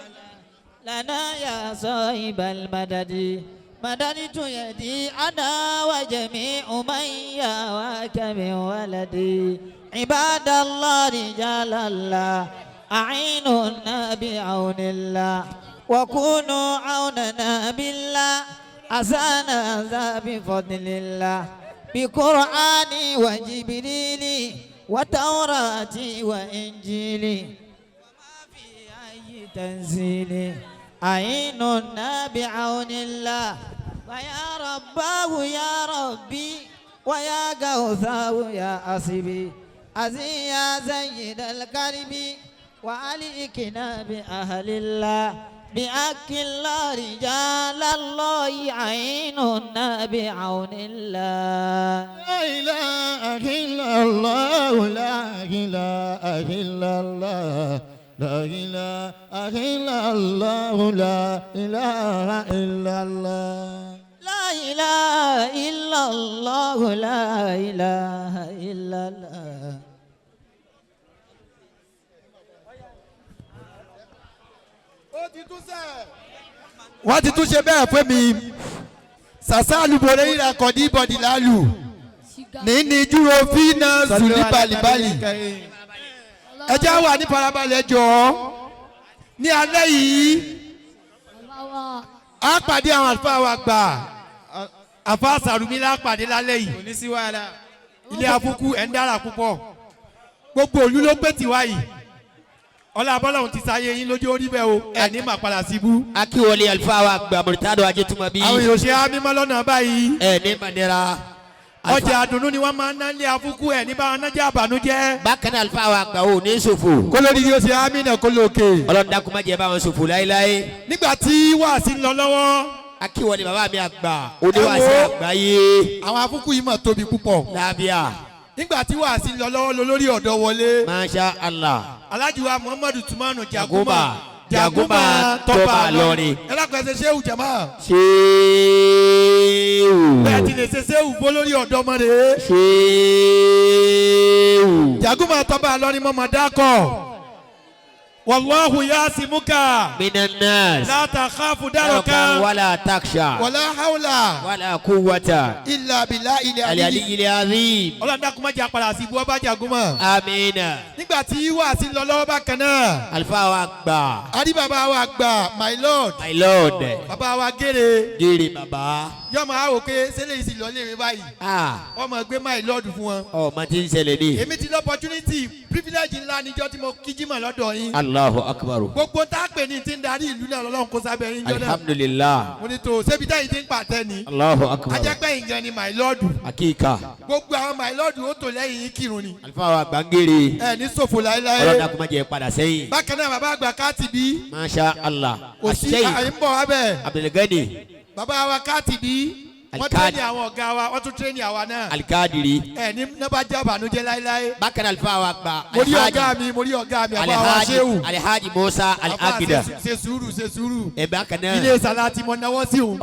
لنا يا صاحب المدد مددت يدي أنا وجميع من يهواك من ولدي عباد الله رجال الله أعيننا بعون الله وكونوا عوننا بالله أسانا ذا بفضل الله بقرآني وجبريلي وتوراتي وإنجيلي وما في أي تنزيل أعيننا بعون الله ويا رباه يا ربي ويا غوثاه يا أصبي أزي يا زيد الكرب وعليكنا بأهل الله بأك الله رجال الله عيننا بعون الله لا إله إلا الله لا إله إلا الله لا إله إلا الله لا إله إلا الله لا إله إلا الله لا إله إلا الله wọ́n ti tún ṣe bẹ́ẹ̀ fún mi sàṣà àlùbọ̀rẹ́ yìí ra kọ̀dí bọ̀dì lálù ní dúró fínà sùlí balibali ẹjẹ́ wà ní farabalẹ̀ jọ ní alẹ́ yìí a pàdé àwọn àlùfáà wa gbà àfa sàrùmí la pàdé lálẹ́ yìí Ile Afunku ẹ̀ ń dára púpọ̀ gbogbo òlú ló pé tiwa yìí ọlá abọ́lọ́hún ti sáyé yín lójú orí bẹ́ẹ̀ o ẹni mà padà síbú. akíwọlé àlùfáà wa gbà mọ̀tàdọ̀ ajẹ́tùmọ̀ bí. àwọn èèyàn ṣe á mímọ́ lọ́nà báyìí. ẹni mọ̀nira. ọjà àdùnnú ni wọ́n máa ń ná Ile Afunku ẹ̀ ní báwọn nájà àbànújẹ́. bákan náà àlùfáà wa gbà ó ní ṣòfò. kólórí yóò ṣe ámínà kólókè. ọlọ́run dákun má jẹ́ báwọn ṣòfò láéláé. nígbà tí wàásì ń lọ lọ́wọ́. akíwọlé bàbá mi àgbà oníwàásí àgbáyé. àwọn Afunku yìí mọ̀ tóbi púpọ̀. lábíà. nígbà tí wàásì ń lọ lọ́wọ́ lórí ọ̀dọ́ wọlé. masha Allah. Alhaji wa Muhammadu Tumanu Jaguma tọ́ba lọ́rin. ẹ lákùnrin ṣe Sheikh jama. Sheikh. bẹ́ẹ̀ ti lè ṣe Sheikh bó lórí ọ̀dọ́ mọ́ rẹ̀. Sheikh. Jaguma tọ́ba lọ́rin mọ́mọ́ dákọ̀. Wallahu yasimuka. minan nas. La takhafu daraka. wala taksha. Wala hawla. wala quwwata. Illa billahi al-aliyyil azim. Ọlọ́run dákun má jẹ́ apàdà sí ibú ọba Jaguma. Amina. nígbà tí wàásì ń lọ lọ́wọ́ bákan náà. àlùfáà wa gbà. Adi bàbá wa gbà my lord. my lord. bàbá wa gèrè. gèrè bàbá. yọmọ àwò pé sẹ́lẹ̀ yìí sì lọ léèrè báyìí. ọmọ gbé my lord fún wọn. ọmọ tí ń ṣẹlẹ̀ ní. èmi ti lọ opportunity privilege ńlá níjọ́ tí mo kí jímọ̀ lọ́dọ̀ yín. Allahu akbar. gbogbo tá a pè ní ti ń darí ìlú náà lọ́lọ́run kó sábẹ́ yín jọ náà. alhamdulillah. mo ní tó ṣébi táyì ti ń pàtẹ́ ni. Allahu akbar. ajẹ́pẹ́ ìgan ni my lord. akíkà. gbogbo àwọn my lord ó tò lẹ́yìn yín kírun ni. àlùfáà wa gbàngèrè. ẹ ní ṣòfò láéláé. ọlọ́dà kò má jẹ́ padà sẹ́yìn. bákan náà bàbá àgbà Katibi. masha Allah. kò sí àyè ń bọ̀ wá bẹ́ẹ̀. Abdulgani. bàbá wa Katibi. wọ́n tẹ́ni àwọn ọ̀gá wa wọ́n tún tẹ́ni àwa náà. alikadiri. ẹ ní nọ́bà jẹ́ àbànújẹ́ láéláé. bákan náà àlùfáà wa gbà. mo rí ọ̀gá mi àbá wa Sheikh. Alhaji Musa Al-Agida. ṣe sùúrù. ẹ bákan náà. ilé sàlátì mo náwó sí òun.